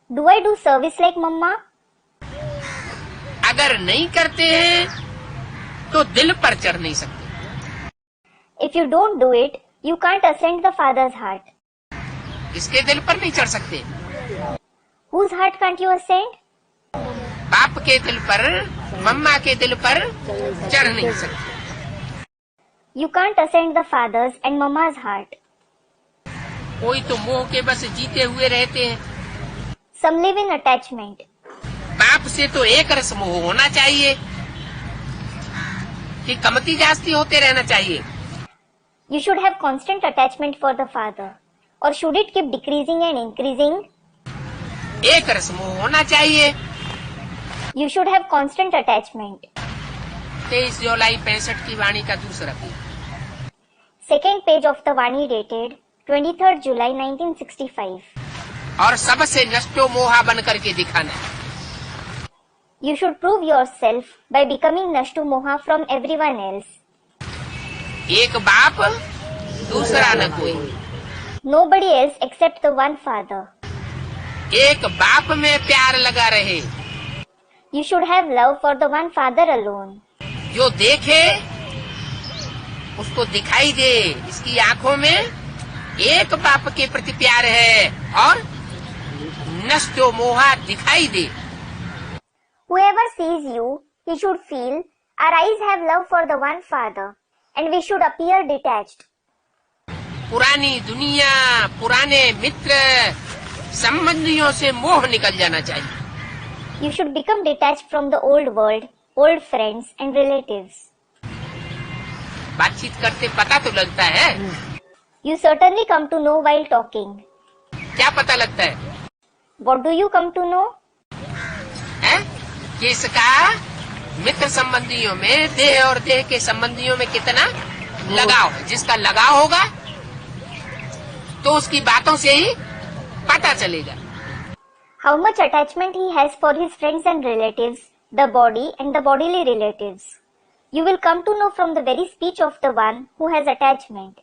Do I do service like Mama? अगर नहीं करते हैं तो दिल पर चढ़ नहीं सकते. If you don't do it, you can't ascend the Father's heart. इसके दिल पर नहीं चढ़ सकते. Whose heart can't you ascend? बाप के दिल पर, मम्मा के दिल पर चढ़ नहीं सकते. You can't ascend the Father's and Mama's heart. कोई तो मोह के बस जीते हुए रहते हैं. Some live in attachment. बाप से तो एक रस मोह होना चाहिए कि कमती जास्ती होते रहना चाहिए. You should have constant attachment for the Father. Or should it keep decreasing and increasing? एक रस मोह होना चाहिए. You should have constant attachment. 23 जुलाई 65 की वाणी का दूसरा page. Second page of the Vani dated 23rd July 1965. और सबसे नष्टो मोहा बन करके दिखाना. You should prove yourself by becoming Nashtu Moha from everyone else. एक बाप दूसरा न कोई. Nobody else except the one Father. एक बाप में प्यार लगा रहे. You should have love for the one Father alone. जो देखे उसको दिखाई दे इसकी आंखों में एक बाप के प्रति प्यार है और नष्टो मोहा दिखाई दे. Whoever sees you, he should feel, our eyes have love for the one Father, and we should appear detached. पुरानी दुनिया, पुराने मित्र, संबंधियों से मोह निकल जाना चाहिए. You should become detached from the old world, old friends and relatives. बातचीत करते पता तो लगता है. You certainly come to know while talking. क्या पता लगता है? What do you come to know? है? किसका मित्र संबंधियों में, देह और देह के संबंधियों में कितना लगाव है. जिसका लगाव होगा तो उसकी बातों से ही पता चलेगा. How much attachment he has for his friends and relatives, the body and the bodily relatives. You will come to know from the very speech of the one who has attachment.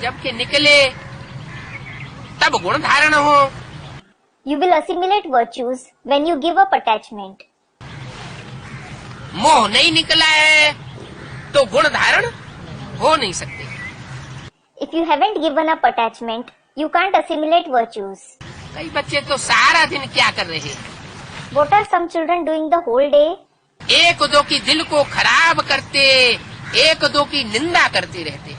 जबकि निकले तब गुण धारण हो. You will assimilate virtues when you give up attachment. मोह नहीं निकला है तो गुण धारण हो नहीं सकते. If you haven't given up attachment, you can't assimilate virtues. कई बच्चे तो सारा दिन क्या कर रहे हैं? What are some children doing the whole day? एक दो की दिल को खराब करते, एक दो की निंदा करते रहते.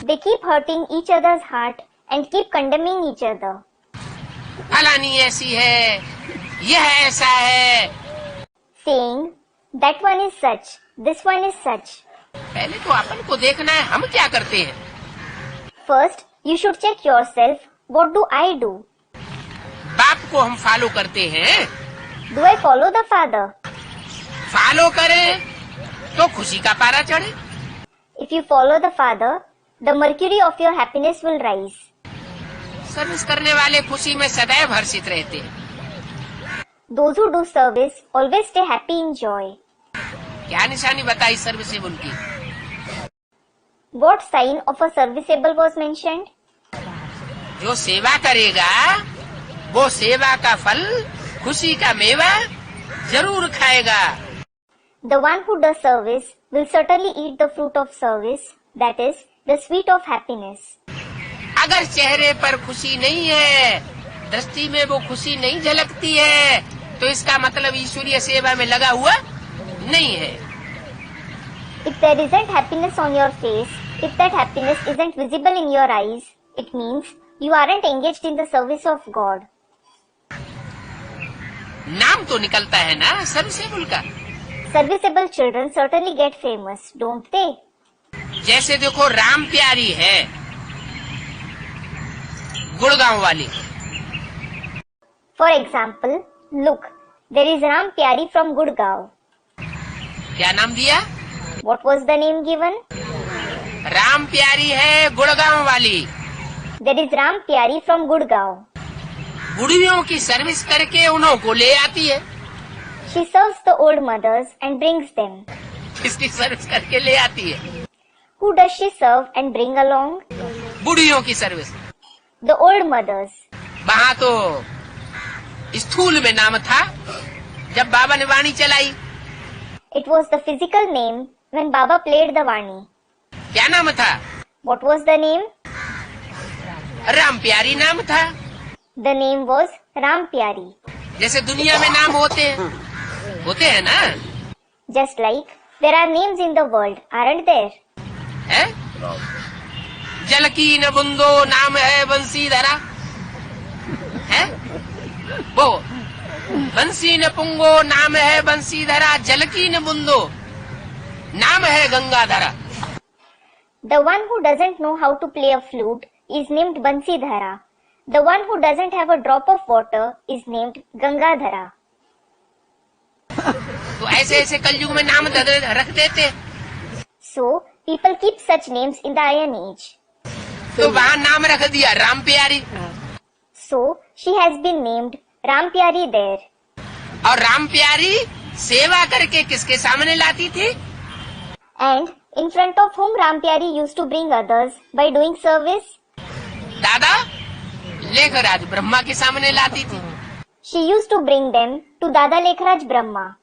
They keep hurting each other's heart and keep condemning each other. फलानी ऐसी है, यह ऐसा है. Saying, that one is such, this one is such. पहले तो अपन को देखना है हम क्या करते हैं. First, you should check yourself, what do I do? बाप को हम फॉलो करते हैं. Do I follow the Father? Follow करें तो खुशी का पारा चढ़े. If you follow the Father, the mercury of your happiness will rise. Service करने वाले खुशी में सदैव हर्षित रहते हैं. Those who do service always stay happy in joy. क्या निशानी बताई सर्विसेबल की? What sign of a serviceable was mentioned? जो सेवा करेगा वो सेवा का फल, खुशी का मेवा जरूर खाएगा. The one who does service will certainly eat the fruit of service, that is, the sweet of happiness. अगर चेहरे पर खुशी नहीं है, दृष्टि में वो खुशी नहीं झलकती है, तो इसका मतलब ईश्वरीय सेवा में लगा हुआ नहीं है। If there isn't happiness on your face, if that happiness isn't visible in your eyes, it means you aren't engaged in the service of God. नाम तो निकलता है ना सर्विसेबल का। Serviceable children certainly get famous, don't they? जैसे देखो राम प्यारी है गुड़गांव वाली। For example, look, there is Ram Pyari from Gurgaon. क्या नाम दिया? What was the name given? Ram प्यारी है गुड़गांव वाली। There is Ram Pyari from Gurgaon. बुढ़ियों की सर्विस करके उन्हों को ले आती है। She serves the old mothers and brings them. किसकी सर्विस करके ले आती है? Who does she serve and bring along? बुढ़ियों की सर्विस। The old mothers. वहाँ तो स्थूल में नाम था जब बाबा ने वाणी चलाई। It was the physical name when Baba played the Vani. क्या नाम था? What was the name? Ram प्यारी नाम था। The name was Ram Pyari. जैसे दुनिया में नाम होते हैं ना? Just like there are names in the world, aren't there? है? जल की न बुंदो नाम है बंसीधरा। है? वो बंसी न पुंगो नाम है बंसीधरा, जल की न बुंदो नाम है गंगाधरा। The one who doesn't know how to play a flute is named Bansidhara. The one who doesn't have a drop of water is named Gangadhara. तो ऐसे ऐसे कलयुग में नाम रख देते। So, people keep such names in the Iron Age. तो वहाँ नाम रख दिया राम प्यारी। So, she has been named Ram Pyari there. और राम प्यारी सेवा करके किसके सामने लाती थी? And in front of whom Ram Pyari used to bring others by doing service? दादा लेखराज ब्रह्मा के सामने लाती थी। She used to bring them to Dada Lekhraj Brahma.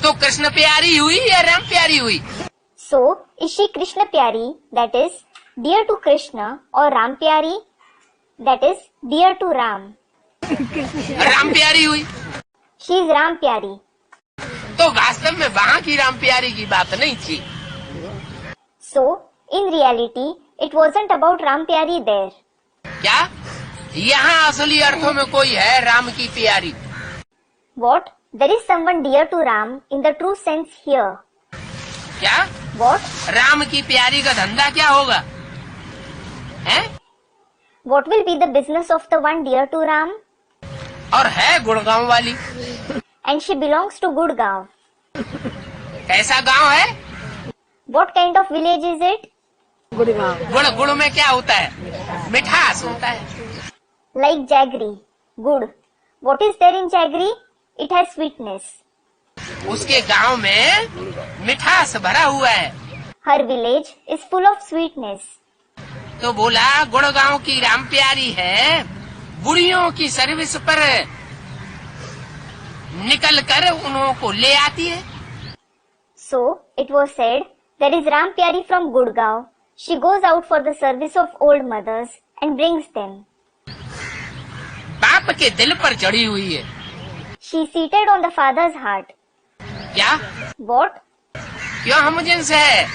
तो कृष्ण प्यारी हुई या राम प्यारी हुई? So, is she Krishna Pyari, that is, dear to Krishna, or Ram Pyari, that is, dear to Ram? Ram प्यारी हुई। She is Ram Pyari. तो वास्तव में वहाँ की राम प्यारी की बात नहीं थी। So, in reality, it wasn't about Ram Pyari there. क्या यहाँ असली अर्थों में कोई है राम की प्यारी? What? There is someone dear to Ram in the true sense here. क्या? What? राम की प्यारी का धंधा क्या होगा? हैं? What will be the business of the one dear to Ram? और है गुड़गांव वाली। And she belongs to Gurgaon. कैसा गांव है? What kind of village is it? गुड़ में क्या होता है? मिठास होता है। Like jaggery. Good. What is there in jaggery? It has sweetness. उसके गांव में मिठास भरा हुआ है। Her village is full of sweetness. तो बोला गुड़गांव की राम प्यारी है, बुढ़ियों की सर्विस पर निकल कर उन्हों को ले आती है। So, it was said, there is Ram Pyari from Gurgaon. She goes out for the service of old mothers and brings them. बाप के दिल पर चढ़ी हुई है। She is seated on the father's heart. क्या? What? क्यों हमजिन्स है?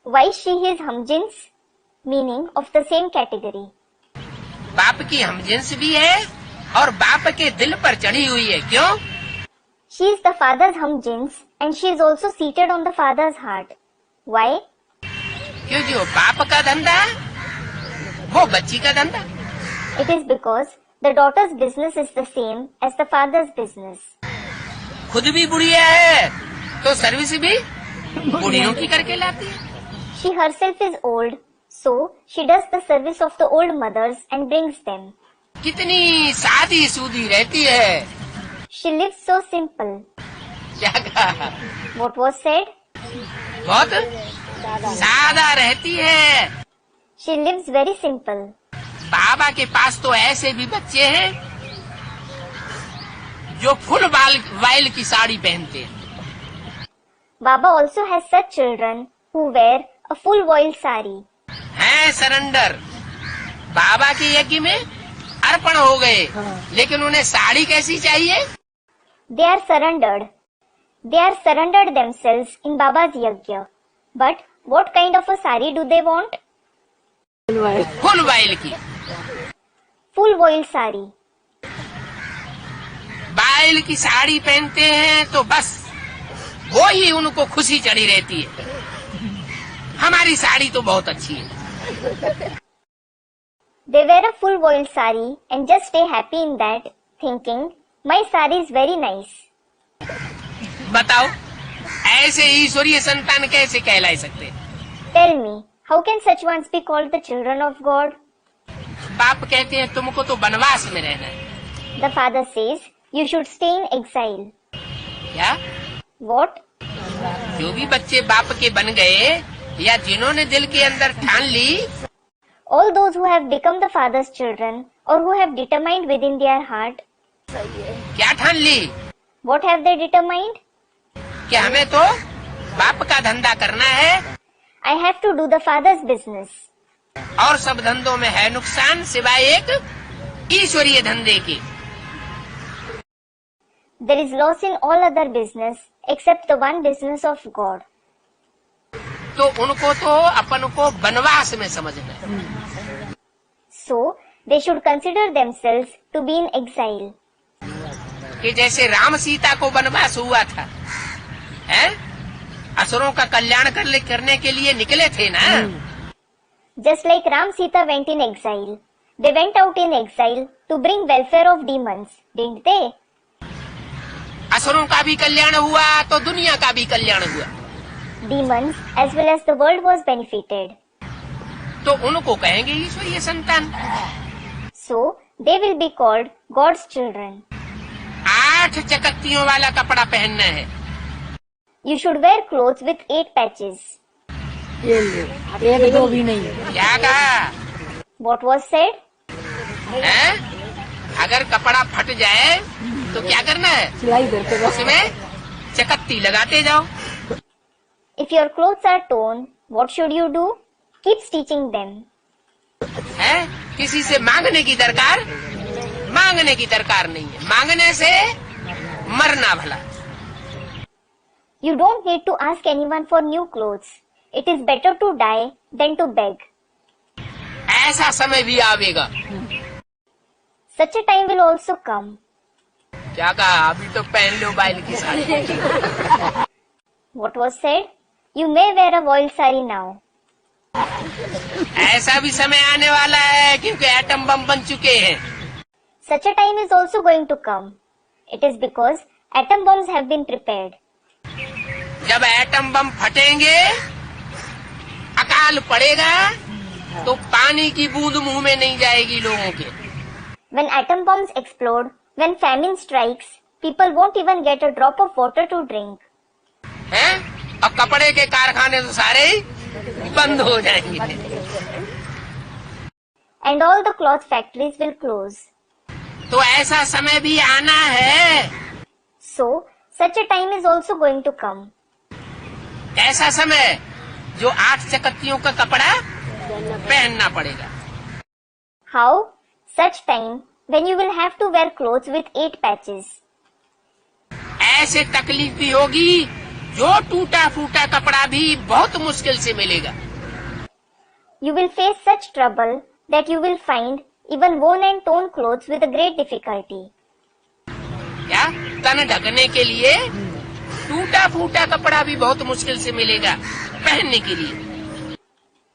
Why she is humjins? Meaning of the same category. बाप की हमजिन्स भी है और बाप के दिल पर चढ़ी हुई है। क्यों? She is the father's humjins and she is also seated on the father's heart. Why? क्योंकि वो बाप का धंधा है, वो बच्ची का धंधा। It is because the daughter's business is the same as the father's business. खुद भी बुढ़िया है तो सर्विस भी बुढ़ियों की करके लाती है। She herself is old, so she does the service of the old mothers and brings them. कितनी सादी सूदी रहती है। She lives so simple. क्या कहा? What was said? बहुत सादा रहती है। She lives very simple. बाबा के पास तो ऐसे भी बच्चे हैं जो फुल वाइल की साड़ी पहनते हैं। Baba also has such children who wear a full voile sari. हैं सरेंडर, बाबा के यज्ञ में अर्पण हो गए, लेकिन उन्हें साड़ी कैसी चाहिए? They are surrendered. They are surrendered themselves in Baba's yajna. But what kind of a sari do they want? Full while की। Full boiled sari. बाइल की साड़ी पहनते हैं तो बस वो ही उनको खुशी चढ़ी रहती है। हमारी साड़ी तो बहुत अच्छी है। They wear a full boiled sari and just stay happy in that, thinking, my sari is very nice. बताओ ऐसे ईश्वरीय संतान कैसे कहला सकते? Tell me, how can such ones be called the children of God? बाप कहते हैं तुमको तो वनवास में रहना है। The father says, you should stay in exile. क्या? What? जो भी बच्चे बाप के बन गए या जिन्होंने दिल के अंदर ठान ली, All those who have become the father's children or who have determined within their heart, क्या ठान ली? what have they determined? कि हमें तो बाप का धंधा करना है I have to do the father's business. और सब धंधों में है नुकसान सिवाय एक ईश्वरीय धंधे के। There is loss in all other business except the one business of God. तो उनको तो अपन को वनवास में समझना है। So, they should consider themselves to be in exile. कि जैसे राम सीता को वनवास हुआ था, हैं? असुरों का कल्याण करने के लिए निकले थे ना। Just like Ram Sita went in exile, they went out in exile to bring welfare of demons, didn't they? असुरों का भी कल्याण हुआ तो दुनिया का भी कल्याण हुआ। Demons as well as the world was benefited. तो उनको कहेंगे ईश्वरीय संतान। So, they will be called God's children. 8 चकत्तियों वाला कपड़ा पहनना है। You should wear clothes with 8 patches. एक दो भी नहीं। क्या कहा? What was said? हैं? अगर कपड़ा फट जाए तो क्या करना है? सिलाई करते रहो। उसमें चकत्ती लगाते जाओ। If your clothes are torn, what should you do? Keep stitching them. है? किसी से मांगने की दरकार नहीं है। मांगने से मरना भला। You don't need to ask anyone for new clothes. It is better to die than to beg. ऐसा समय भी आवेगा। Such a time will also come. क्या कहा? अभी तो पहन लो बाइल की sari. What was said? You may wear a royal sari now. ऐसा भी समय आने वाला है क्योंकि एटम बम बन चुके हैं। Such a time is also going to come. It is because atom bombs have been prepared. जब एटम बम फटेंगे, अकाल पड़ेगा, तो पानी की बूंद मुंह में नहीं जाएगी लोगों के। When atom bombs explode, when famine strikes, people won't even get a drop of water to drink. हैं? और कपड़े के कारखाने तो सारे ही बंद हो जाएंगे। And all the cloth factories will close. तो ऐसा समय भी आना है। So, such a time is also going to come. ऐसा समय जो 8 चकत्तियों का कपड़ा पहनना पड़ेगा। How? Such time when you will have to wear clothes with 8 patches. ऐसे तकलीफ भी होगी, जो टूटा फूटा कपड़ा भी बहुत मुश्किल से मिलेगा। You will face such trouble that you will find even worn and torn clothes with a great difficulty. क्या? तन ढकने के लिए टूटा फूटा कपड़ा भी बहुत मुश्किल से मिलेगा पहनने के लिए।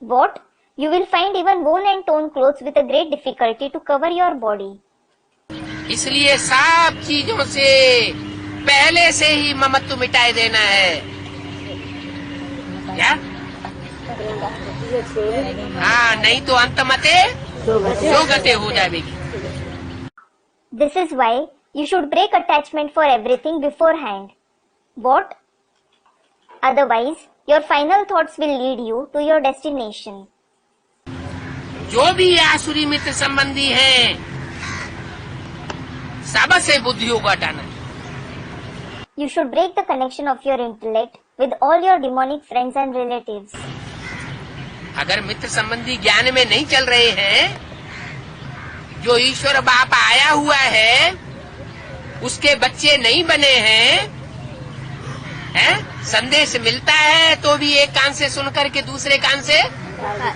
What? You will find even worn and torn clothes with a great difficulty to cover your body. इसलिए सब चीजों से पहले से ही ममत्व मिटाए देना है। क्या? हाँ, नहीं तो अंतमते योगते हो जाएगी। This is why you should break attachment for everything beforehand. What? Otherwise, your final thoughts will lead you to your destination. जो भी आसुरी मित्र संबंधी हैं, सबसे बुद्धियों को हटाना। You should break the connection of your intellect with all your demonic friends and relatives. अगर मित्र संबंधी ज्ञान में नहीं चल रहे हैं, जो ईश्वर बाप आया हुआ है, उसके बच्चे नहीं बने हैं, संदेश मिलता है तो भी एक कान से सुनकर के दूसरे कान से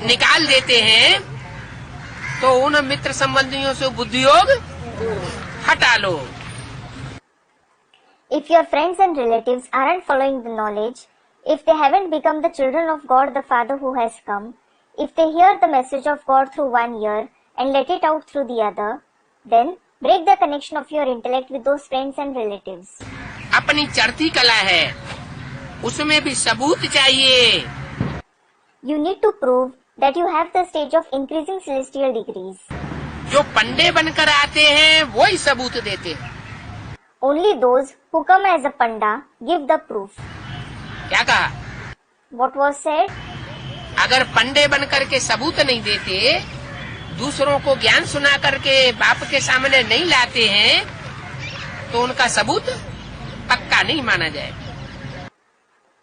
निकाल देते हैं, तो उन मित्र संबंधियों से बुद्धियोग हटा लो। If your friends and relatives aren't following the knowledge, if they haven't become the children of God the Father who has come, if they hear the message of God through one ear and let it out through the other, then break the connection of your intellect with those friends and relatives. अपनी चढ़ती कला है, उसमें भी सबूत चाहिए। You need to prove that you have the stage of increasing celestial degrees. जो पंडे बनकर आते हैं वो ही सबूत देते हैं। Only those who come as a panda give the proof. क्या कहा? What was said? अगर पंडे बनकर के सबूत नहीं देते, दूसरों को ज्ञान सुना करके बाप के सामने नहीं लाते हैं, तो उनका सबूत पक्का नहीं माना जाएगा।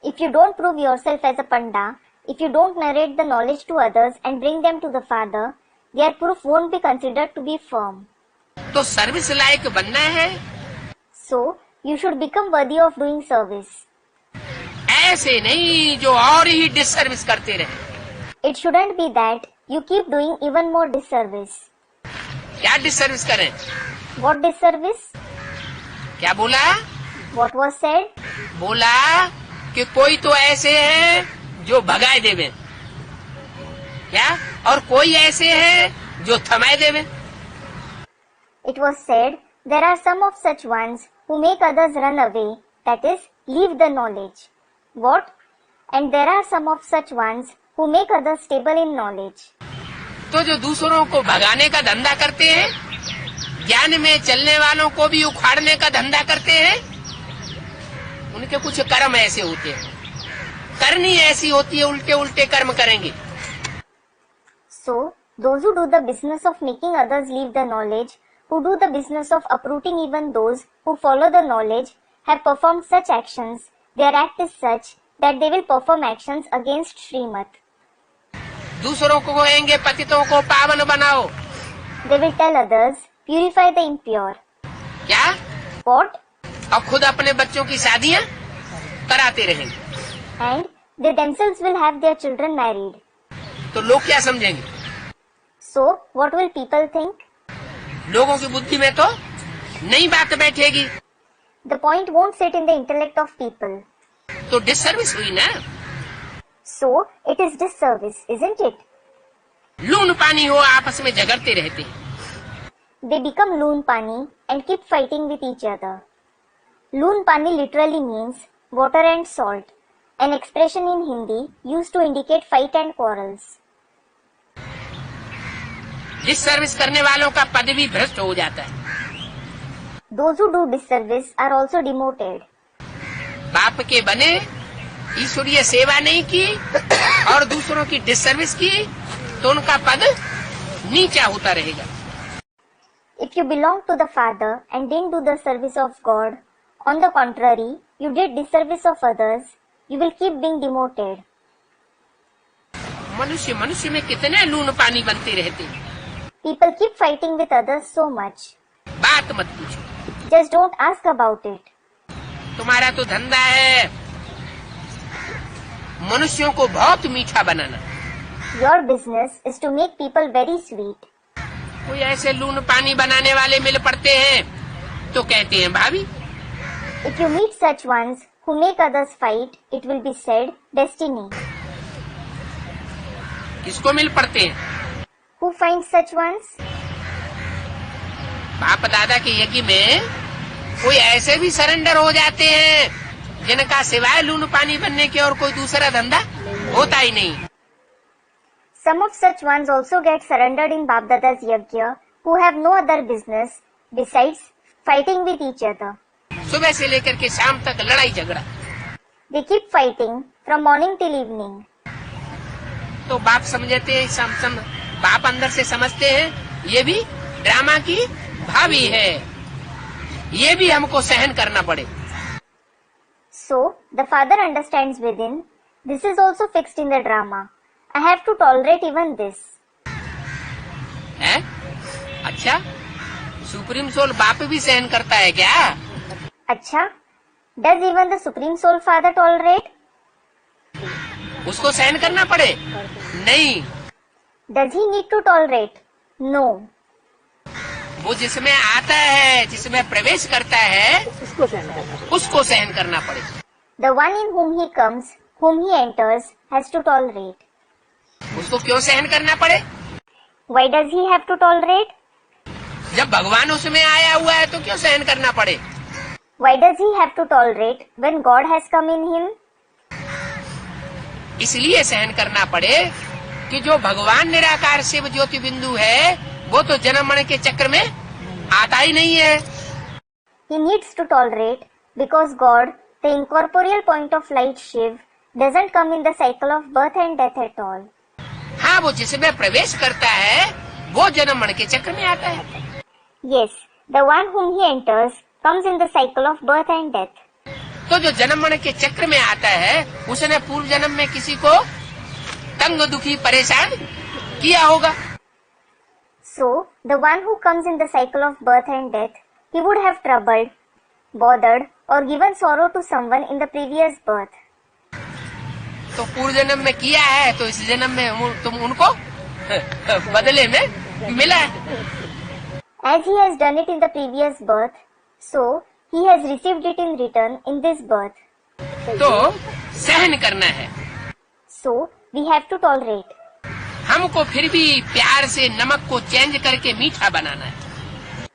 If you don't prove yourself as a panda, if you don't narrate the knowledge to others and bring them to the Father, their proof won't be considered to be firm. तो सर्विस लायक बनना है। So, you should become worthy of doing service. ऐसे नहीं जो और ही disservice करते रहे। It shouldn't be that you keep doing even more disservice. क्या डिसर्विस करें? What disservice? क्या बोला? What was said? बोला कि कोई तो ऐसे हैं जो भगाए देवे, क्या? और कोई ऐसे हैं जो थमाए देवे। It was said, there are some of such ones who make others run away, that is, leave the knowledge. What? And there are some of such ones who make others stable in knowledge. तो जो दूसरों को भगाने का धंधा करते हैं, ज्ञान में चलने वालों को भी उखाड़ने का धंधा करते हैं, उनके कुछ कर्म ऐसे होते हैं, करनी ऐसी होती है, उल्टे उल्टे कर्म करेंगे। So, those who do the business of making others leave the knowledge, who do the business of uprooting even those who follow the knowledge, have performed such actions, their act is such that they will perform actions against Srimad. दूसरों को कहेंगे पतितों को पावन बनाओ। They will tell others, purify the impure. क्या? What? और खुद अपने बच्चों की शादियां कराते रहेंगे। And they themselves will have their children married. तो लोग क्या समझेंगे? So, what will people think? लोगों की बुद्धि में तो नई बात बैठेगी। The point won't sit in the intellect of people. तो डिसर्विस हुई ना। So, it is disservice, isn't it? लून पानी हो आपस में झगड़ते रहते हैं। They become loon pani and keep fighting with each other. Loon pani literally means water and salt, an expression in Hindi used to indicate fight and quarrels. Disservice करने वालों का पद भी भ्रष्ट हो जाता है। Those who do disservice are also demoted. बाप के बने, ईश्वरीय सेवा नहीं की और दूसरों की डिसर्विस की, तो उनका पद नीचा होता रहेगा। If you belong to the Father and didn't do the service of God, on the contrary, you did disservice of others, you will keep being demoted. मनुष्य में कितने लून पानी बनते रहते हैं। People keep fighting with others so much. बात मत पूछो। Just don't ask about it. तुम्हारा तो धंधा है मनुष्यों को बहुत मीठा बनाना। Your business is to make people very sweet. कोई ऐसे लून पानी बनाने वाले मिल पड़ते हैं तो कहते हैं भाभी। If you meet such ones who make others fight, it will be said destiny. किसको मिल पड़ते हैं? Who finds such ones? बाप दादा के यज्ञ में कोई ऐसे भी सरेंडर हो जाते हैं जिनका सिवाय लून पानी बनने के और कोई दूसरा धंधा होता ही नहीं। Some of such ones also get surrendered in Bap Dada's yajna, who have no other business besides fighting with each other. सुबह से लेकर के शाम तक लड़ाई झगड़ा। They keep fighting from morning till evening. तो बाप समझते हैं, बाप अंदर से समझते हैं ये भी ड्रामा की भावी है, ये भी हमको सहन करना पड़े। So the father understands within, this is also fixed in the drama. I have to tolerate even this. है? अच्छा, सुप्रीम सोल बाप भी सहन करता है क्या? अच्छा, does even the Supreme Soul Father tolerate? उसको सहन करना पड़े? नहीं। Does he need to tolerate? No. वो जिसमें आता है, जिसमें प्रवेश करता है, उसको सहन करना पड़े। The one in whom he comes, whom he enters, has to tolerate. उसको क्यों सहन करना पड़े? Why does he have to tolerate? जब भगवान उसमें आया हुआ है तो क्यों सहन करना पड़े? Why does he have to tolerate when God has come in him? इसलिए सहन करना पड़े कि जो भगवान निराकार शिव ज्योति बिंदु है, वो तो जन्म मरण के चक्र में आता ही नहीं है। He needs to tolerate because God, the incorporeal point of light Shiv, doesn't come in the cycle of birth and death at all. हाँ, वो जिसमें प्रवेश करता है वो जन्म मरण के चक्र में आता है। Yes, the one whom he enters comes in the cycle of birth and death. तो जो जन्म मरण के चक्र में आता है, उसने पूर्व जन्म में किसी को तंग दुखी परेशान किया होगा। So, the one who comes in the cycle of birth and death, he would have troubled, bothered, or given sorrow to someone in the previous birth. तो पूर्व जन्म में किया है, तो इस जन्म में तुम उनको बदले में मिला है। As he has done it in the previous birth, so he has received it in return in this birth. तो सहन करना है। So, we have to tolerate. हमको फिर भी प्यार से नमक को चेंज करके मीठा बनाना है।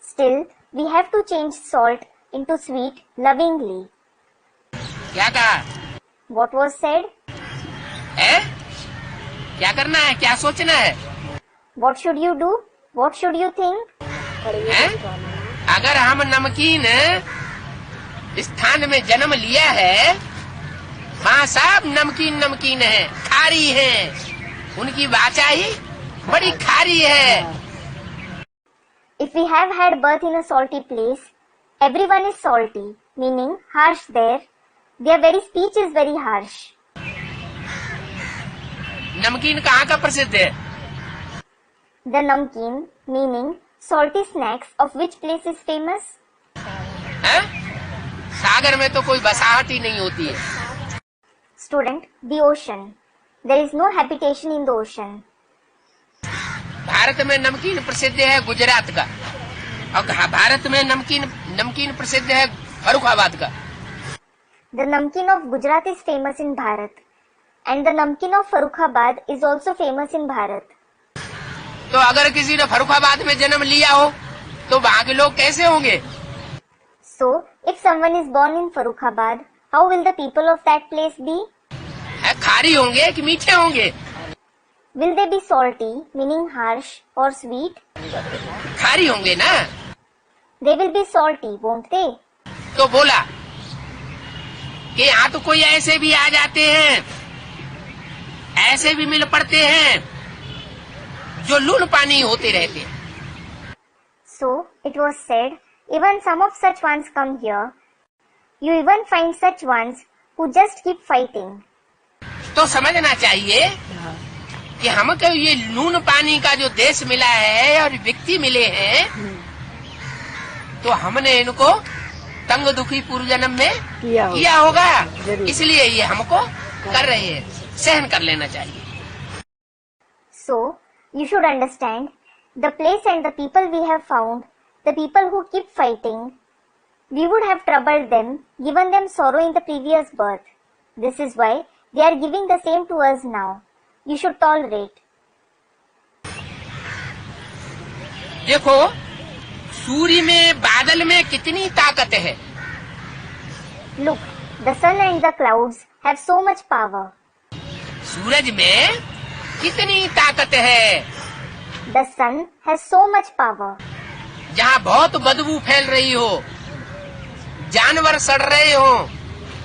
Still, we have to change salt into sweet lovingly. क्या कहा? What was said? है? क्या करना है? क्या सोचना है? What should you do? What should you think? है? अगर हम नमकीन स्थान में जन्म लिया है, वहाँ सब नमकीन नमकीन है, खारी है, उनकी वाचा ही बड़ी खारी है। If we have had birth in a salty place, everyone is salty, meaning harsh there. Their very speech is very harsh. नमकीन कहाँ का प्रसिद्ध है? The namkeen, meaning salty snacks, of which place is famous? है? सागर में तो कोई बसाहट ही नहीं होती है। Student, the ocean. There is no habitation in the ocean. Bharat में नमकीन प्रसिद्ध है गुजरात का, और भारत में नमकीन प्रसिद्ध है फर्रुखाबाद का। The namkeen of Gujarat is famous in Bharat, and the namkeen of Farrukhabad is also famous in Bharat. तो अगर किसी ने फर्रुखाबाद में जन्म लिया हो, तो वहाँ के लोग कैसे होंगे? So, if someone is born in Farrukhabad, how will the people of that place be? खारी होंगे कि मीठे होंगे? Will they be salty, meaning harsh, or sweet? खारी होंगे ना। They will be salty, won't they? तो बोला कि यहाँ तो कोई ऐसे भी आ जाते हैं, ऐसे भी मिल पड़ते हैं जो लून पानी होते रहते हैं। So, it was said, even some of such ones come here. You even find such ones who just keep fighting. तो समझना चाहिए कि हमको ये लून पानी का जो देश मिला है और व्यक्ति मिले हैं, तो हमने इनको तंग दुखी पूर्व जन्म में किया होगा, इसलिए ये हमको कर रहे हैं, सहन कर लेना चाहिए। So, you should understand, the place and the people we have found, the people who keep fighting, we would have troubled them, given them sorrow in the previous birth. This is why they are giving the same to us now. You should tolerate. देखो, सूर्य में बादल में कितनी ताकत है। Look, the sun and the clouds have so much power. सूरज में कितनी ताकत है। The sun has so much power. जहाँ बहुत बदबू फैल रही हो, जानवर सड़ रहे हो,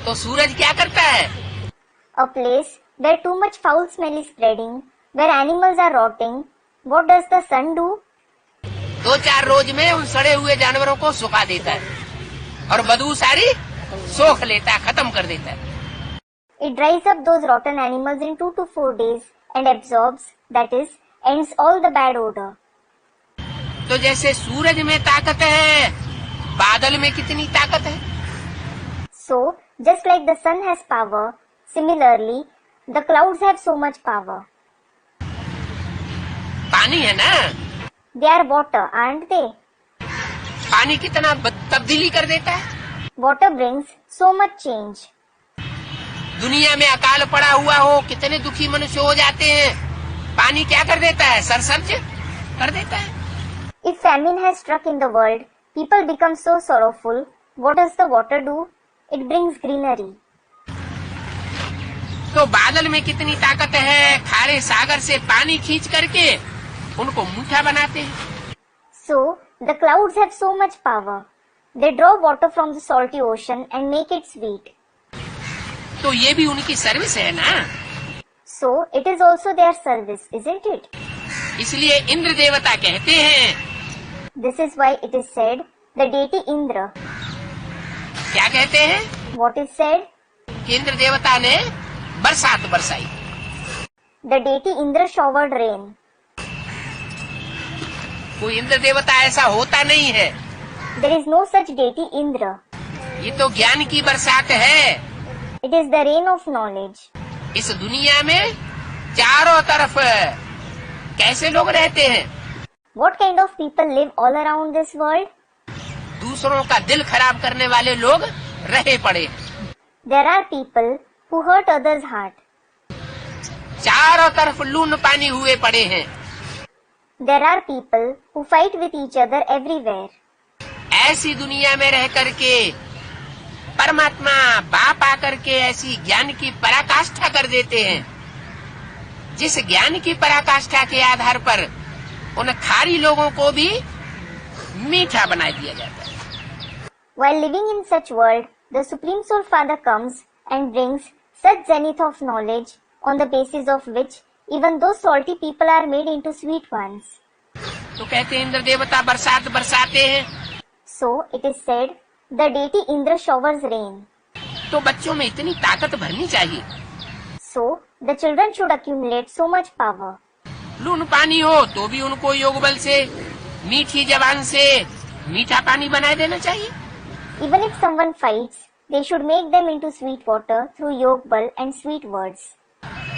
तो सूरज क्या करता है? A place where too much foul smell is spreading, where animals are rotting, what does the sun do? 2-4 रोज में उन सड़े हुए जानवरों को सुखा देता है और बदबू सारी सोख लेता है, खत्म कर देता है। It dries up those rotten animals in 2 to 4 days and absorbs, that is, ends all the bad odor. तो जैसे सूरज में ताकत है, बादल में कितनी ताकत है? So, just like the sun has power, similarly, the clouds have so much power. पानी है ना, They are water, aren't they? पानी कितना तब्दीली कर देता है। Water brings so much change. दुनिया में अकाल पड़ा हुआ हो, कितने दुखी मनुष्य हो जाते हैं, पानी क्या कर देता है? सरसब्ज कर देता है। If famine has struck in the world, people become so sorrowful. What does the water do? It brings greenery. तो बादल में कितनी ताकत है, खारे सागर से पानी खींच करके उनको मीठा बनाते हैं। So, the clouds have so much power. They draw water from the salty ocean and make it sweet. तो ये भी उनकी सर्विस है ना। So, it is also their service, isn't it? इसलिए इंद्र देवता कहते हैं, This is why it is said, the deity Indra. क्या कहते हैं? What is said? कि इंद्र देवता ने बरसात बरसाई। The deity Indra showered rain. कोई इंद्र देवता ऐसा होता नहीं है। There is no such deity Indra. ये तो ज्ञान की बरसात है। It is the rain of knowledge. इस दुनिया में चारों तरफ कैसे लोग रहते हैं? What kind of people live all around this world? दूसरों का दिल खराब करने वाले लोग रहे पड़े। There are people who hurt others' heart. चारों तरफ लून पानी हुए पड़े हैं। There are people who fight with each other everywhere. ऐसी दुनिया में रह करके परमात्मा बाप आकर के ऐसी ज्ञान की पराकाष्ठा कर देते हैं, जिस ज्ञान की पराकाष्ठा के आधार पर उन खारी लोगों को भी मीठा बना दिया जाता है। While living in such world, the Supreme Soul Father comes and brings such zenith of knowledge on the basis of which even those salty people are made into sweet ones. तो कहते हैं इंद्र देवता बरसात बरसाते हैं। So it is said, the deity Indra showers rain. तो बच्चों में इतनी ताकत भरनी चाहिए। So the children should accumulate so much power. लून पानी हो तो भी उनको योग बल से, मीठी जबान से मीठा पानी बना देना चाहिए। Even if someone fights, they should make them into sweet water through yog bal and sweet words.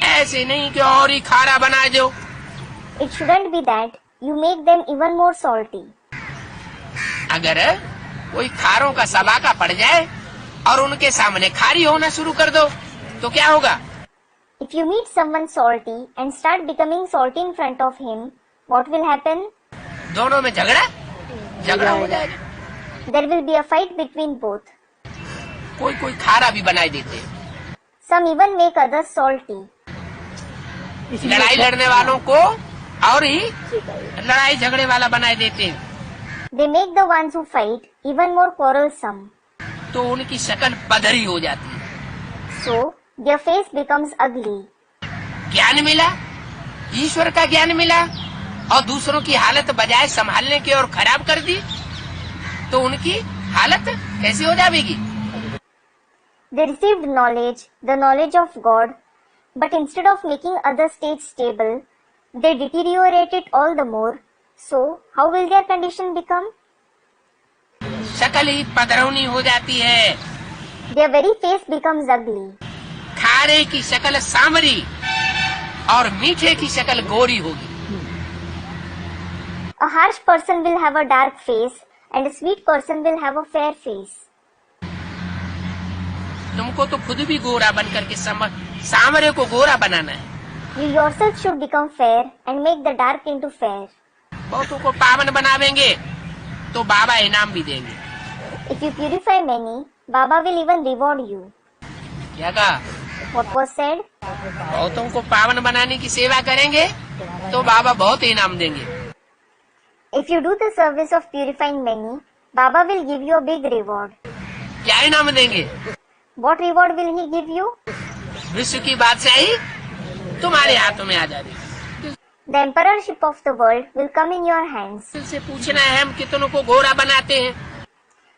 ऐसे नहीं कि और ही खारा बना दो। It shouldn't be that you make them even more salty. अगर कोई खारों का सबाका पड़ जाए और उनके सामने खारी होना शुरू कर दो तो क्या होगा? If you meet someone salty and start becoming salty in front of him, what will happen? दोनों में झगड़ा हो जाएगा। There will be a fight between both. कोई खारा भी बनाए देते हैं। Some even make others salty. लड़ाई लड़ने वालों को और ही लड़ाई झगड़े वाला बनाए देते हैं। They make the ones who fight even more quarrelsome. तो उनकी शक्ल पधरी हो जाती है। So their face becomes ugly. ज्ञान मिला, ईश्वर का ज्ञान मिला और दूसरों की हालत बजाय संभालने की और खराब कर दी तो उनकी हालत कैसी हो जाएगी? They received knowledge, the knowledge of God, but instead of making other states stable, they deteriorate it all the more. So, how will their condition become? शक्ल ही पधरौनी हो जाती है। Their very face becomes ugly. खारे की शक्ल सांवरी और मीठे की शक्ल गोरी होगी। A harsh person will have a dark face and a sweet person will have a fair face. तुमको तो खुद भी गोरा बन करके सांवरे को गोरा बनाना है। You yourself should become fair and make the dark into fair. बहुतों को पावन बनावेंगे तो बाबा इनाम भी देंगे। If you purify many, Baba will even reward you. क्या कहा? What was said? बहुतों को पावन बनाने की सेवा करेंगे तो बाबा बहुत इनाम देंगे। If you do the service of purifying many, Baba will give you a big reward. क्या इनाम देंगे? What reward will he give you? विश्व की बादशाही तुम्हारे हाथों में आ जाएगी। The emperorship of the world will come in your hands. से पूछना है हम कितनों को गोरा बनाते हैं?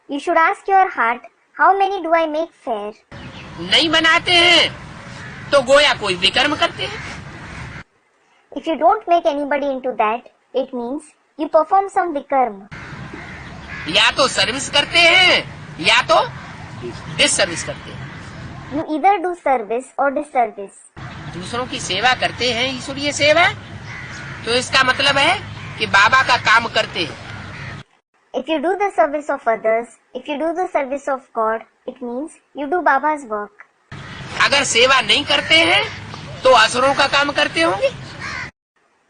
You should ask your heart, how many do I make fair? नहीं बनाते हैं तो गोया कोई विकर्म करते हैं। If you don't make anybody into that, it means you perform some vikarma. या तो सर्विस करते हैं या तो डिसर्विस करते हैं। You either do service or disservice. दूसरों की सेवा करते हैं, ईश्वरीय सेवा, तो इसका मतलब है कि बाबा का काम करते हैं। If you do the service of others, if you do the service of God, it means you do Baba's work. अगर सेवा नहीं करते हैं तो असुरों का काम करते होंगे।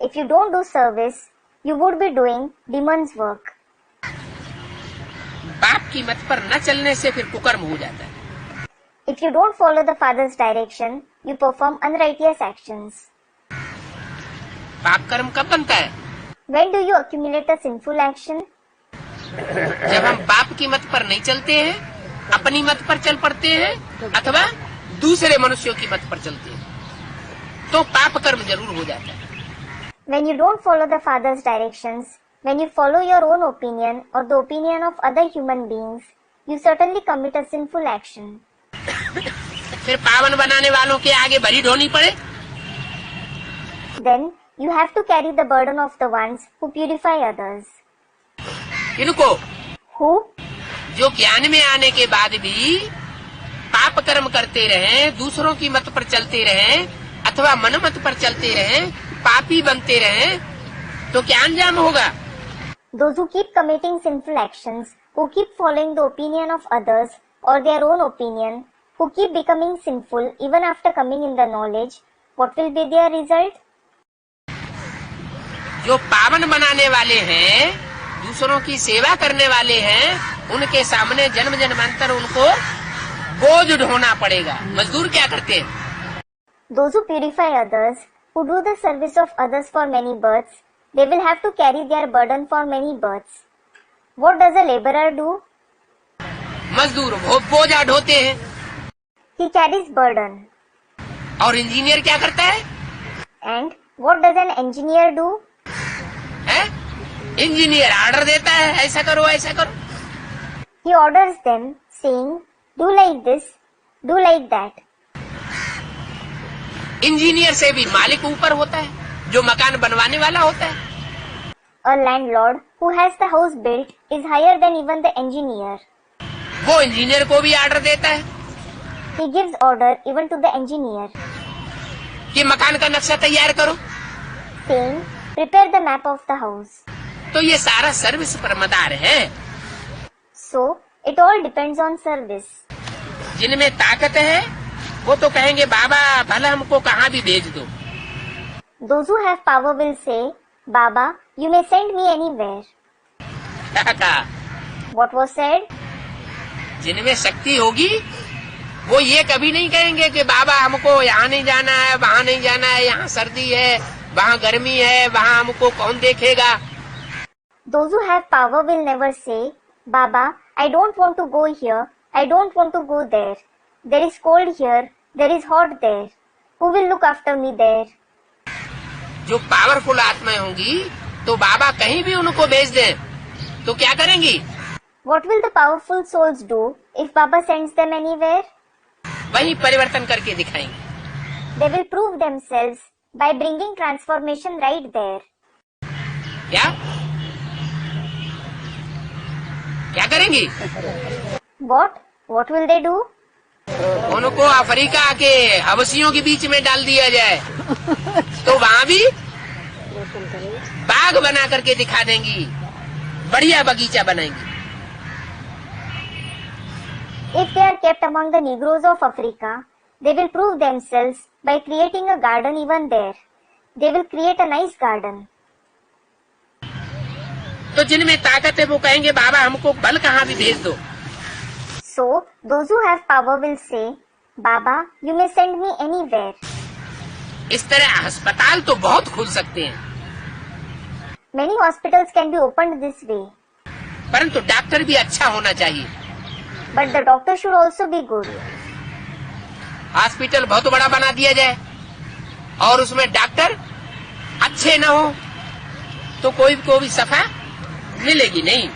If you don't do service, you would be doing demons' work. बाप की मत पर न चलने से फिर कुकर्म हो जाता है। If you don't follow the Father's direction, you perform unrighteous actions. पाप कर्म कब बनता है? When do you accumulate a sinful action? जब हम बाप की मत पर नहीं चलते हैं, अपनी मत पर चल पड़ते हैं अथवा दूसरे मनुष्यों की मत पर चलते हैं, तो पाप कर्म जरूर हो जाता है। When you don't follow the Father's directions, when you follow your own opinion or the opinion of other human beings, you certainly commit a sinful action. फिर पावन बनाने वालों के आगे बलि ढोनी पड़े। Then you have to carry the burden of the ones who purify others. इनको Who? जो ज्ञान में आने के बाद भी पाप कर्म करते रहें, दूसरों की मत पर चलते रहें अथवा मन मत पर चलते रहें, पापी बनते रहें, तो क्या अंजाम होगा? Those who keep committing sinful actions, who keep following the opinion of others or their own opinion, who keep becoming sinful even after coming in the knowledge, what will be their result? जो पावन बनाने वाले हैं, दूसरों की सेवा करने वाले हैं, उनके सामने जन्म जन्मांतर उनको बोझ ढोना पड़ेगा। मजदूर क्या करते हैं? Those who purify others, who do the service of others for many births, they will have to carry their burden for many births. What does a laborer do? मजदूर वो बोझा ढोते हैं। He carries burden. और engineer क्या करता है? And what does an engineer do? है? Engineer order देता है, ऐसा करो ऐसा करो। He orders them, saying, do like this, do like that. Engineer से भी मालिक ऊपर होता है, जो मकान बनवाने वाला होता है। A landlord who has the house built is higher than even the engineer. वो इंजीनियर को भी ऑर्डर देता है He gives order even to the engineer, कि मकान का नक्शा तैयार करो। saying, prepare the map of the house. तो ये सारा सर्विस पर मदार है। So, it all depends on service. जिनमें ताकत है वो तो कहेंगे बाबा भला हमको कहाँ भी भेज दो। Those who have power will say, Baba, you may send me anywhere. क्या कहा? What was said? जिनमें शक्ति होगी वो ये कभी नहीं कहेंगे कि बाबा हमको यहाँ नहीं जाना है, वहाँ नहीं जाना है, यहाँ सर्दी है, वहाँ गर्मी है, वहाँ हमको कौन देखेगा। Those who have power will never say, Baba, I don't want to go here, I don't want to go there. There is cold here, there is hot there. Who will look after me there? जो powerful आत्माएं होंगी तो बाबा कहीं भी उनको भेज दें तो क्या करेंगी? What will the powerful souls do if Baba sends them anywhere? वही परिवर्तन करके दिखाएंगे। They will prove themselves by bringing transformation right there. क्या क्या करेंगी? What? What will they do? उनको अफ्रीका के हवसियों के बीच में डाल दिया जाए तो वहाँ भी बाग बना करके दिखा देंगी, बढ़िया बगीचा बनाएंगी। If they are kept among the Negroes of Africa, they will prove themselves by creating a garden even there. They will create a nice garden. तो जिनमें ताकत है वो कहेंगे बाबा हमको बल कहाँ भी भेज दो। So, those who have power will say, Baba, you may send me anywhere. इस तरह अस्पताल तो बहुत खुल सकते हैं, Many hospitals can be opened this way, परंतु डॉक्टर भी अच्छा होना चाहिए। but the doctor should also be good. Hospital बहुत बड़ा बना दिया जाए और उसमें डॉक्टर अच्छे न हो तो कोई को भी सफा मिलेगी नहीं।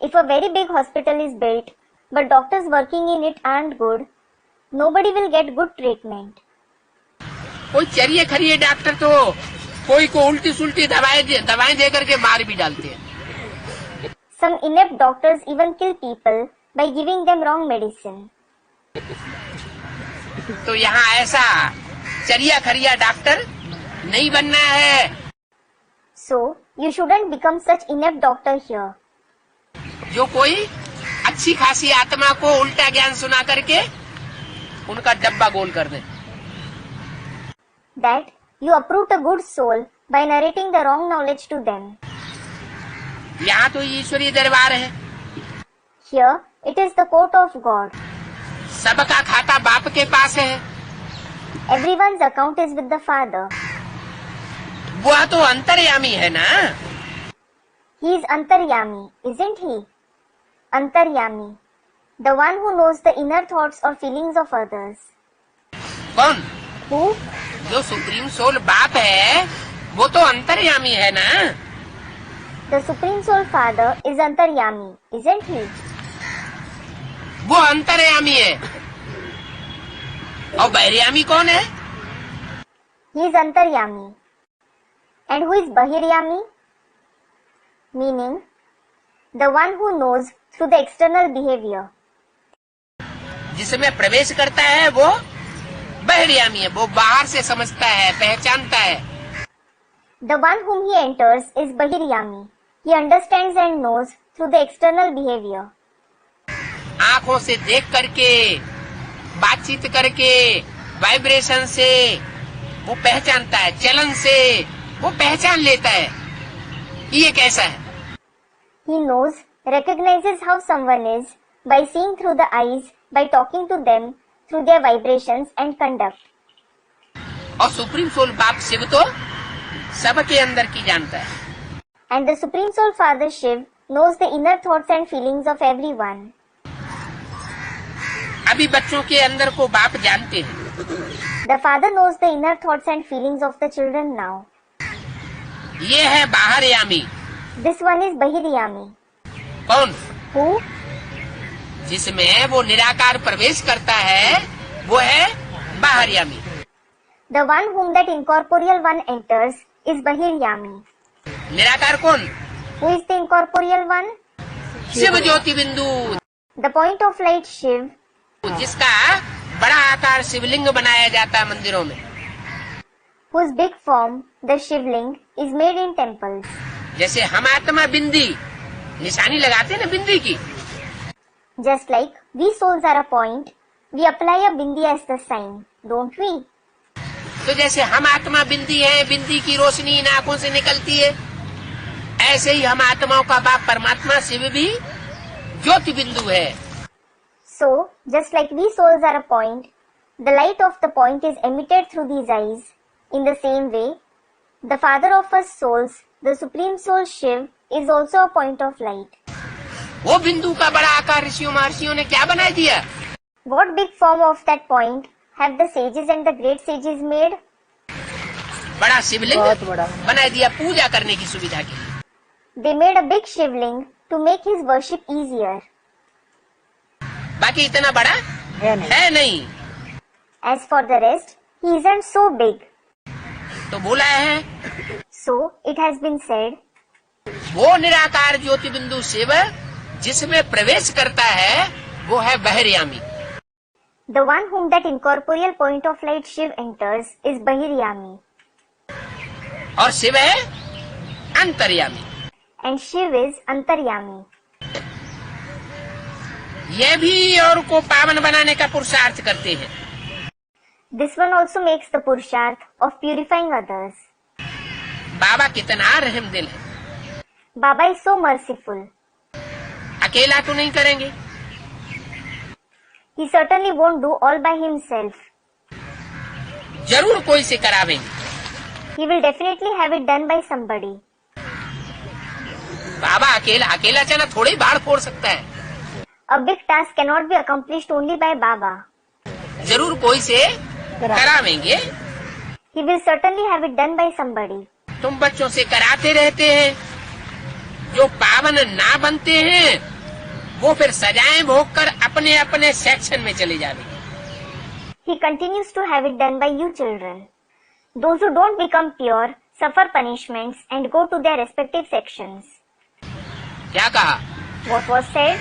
If a very big hospital is built, but doctors working in it aren't good, nobody will get good treatment. कोई चरिए खरिए डॉक्टर तो कोई को उल्टी सुल्टी दवाएं दे करके मार भी डालते हैं। Some inept doctors even kill people by giving them wrong medicine. तो यहाँ ऐसा चरिया खरिया डॉक्टर नहीं बनना है। So, you shouldn't become such inept doctor here. जो कोई अच्छी खासी आत्मा को उल्टा ज्ञान सुना करके उनका डब्बा गोल कर दे। That you uproot a good soul by narrating the wrong knowledge to them. यहाँ तो ईश्वरीय दरबार है। Here, it is the court of God. सबका खाता बाप के पास है। Everyone's account is with the Father. वह तो अंतर्यामी है ना। He is Antaryami, isn't he? Antaryami, the one who knows the inner thoughts or feelings of others. कौन? Who? जो सुप्रीम सोल बाप है वो तो अंतर्यामी है ना। The Supreme Soul Father is Antaryami, isn't he? वो अंतर्यामी है। और बहिर्यामी कौन है? He is Antaryami. And who is Bahiryami? Meaning, the one who knows through the external behavior. जिसमें प्रवेश करता है वो बहिर्यामी है। वो बाहर से समझता है, पहचानता है। The one whom he enters is Bahiryami. He understands and knows through the external behavior. आंखों से देख करके, बातचीत करके, वाइब्रेशन से वो पहचानता है, चलन से वो पहचान लेता है कि ये कैसा है। He knows, recognizes how someone is by seeing through the eyes, by talking to them through their vibrations and conduct. और सुप्रीम सोल बाप शिव तो सबके अंदर की जानता है। And the Supreme Soul Father Shiv knows the inner thoughts and feelings of everyone. अभी बच्चों के अंदर को बाप जानते हैं। The Father knows the inner thoughts and feelings of the children now. ये है बाहरयामी। This one is Bahiryami. कौन? Who? जिसमें वो निराकार प्रवेश करता है वो है बाहरयामी। The one whom that incorporeal one enters is Bahiryami. निराकार कौन? Who is the incorporeal one? Shiv ज्योति बिंदु। The point of light Shiv, जिसका बड़ा आकार शिवलिंग बनाया जाता है मंदिरों में। whose big form, the Shivling, is made in temples. जैसे हम आत्मा बिंदी निशानी लगाते हैं ना बिंदी की। Just like we souls are a point, we apply a bindi as the sign, don't we? तो जैसे हम आत्मा बिंदी है, बिंदी की रोशनी इन आंखों से निकलती है, ऐसे ही हम आत्माओं का बाप परमात्मा शिव भी ज्योति बिंदु है। So, just like we souls are a point, the light of the point is emitted through these eyes. In the same way, the Father of us souls, the Supreme Soul Shiv, is also a point of light. वो बिंदु का बड़ा आकार ऋषियों महर्षियों ने क्या बना दिया? What big form of that point have the sages and the great sages made? बड़ा शिवलिंग बना दिया पूजा करने की सुविधा के लिए। They made a big Shivling to make his worship easier. बाकी इतना बड़ा है नहीं। As for the rest, he isn't so big. तो बोला है, So, it has been said, वो निराकार ज्योति बिंदु शिव जिसमें प्रवेश करता है वो है बहिर्यामी। the one whom that incorporeal point of light Shiv enters is Bahiryami. और शिव है अंतर्यामी। And Shiv is Antaryami. ये भी और को पावन बनाने का पुरुषार्थ करते हैं। This one also makes the Purusharth of purifying others. बाबा कितना रहम दिल है। Baba is so merciful. अकेला तो नहीं करेंगे। He certainly won't do all by himself. जरूर कोई से करावेंगे। He will definitely have it done by somebody. बाबा अकेला चना थोड़ी ही बाढ़ फोड़ सकता है। A big task cannot be accomplished only by Baba. जरूर कोई से करावेंगे। He will certainly have it done by somebody. तुम बच्चों से कराते रहते हैं, जो पावन ना बनते हैं वो फिर सजाएं भोग कर अपने अपने सेक्शन में चले जाएंगे। He continues to have it done by you children. Those who don't become pure suffer punishments, and go to their respective sections. क्या कहा? What was said?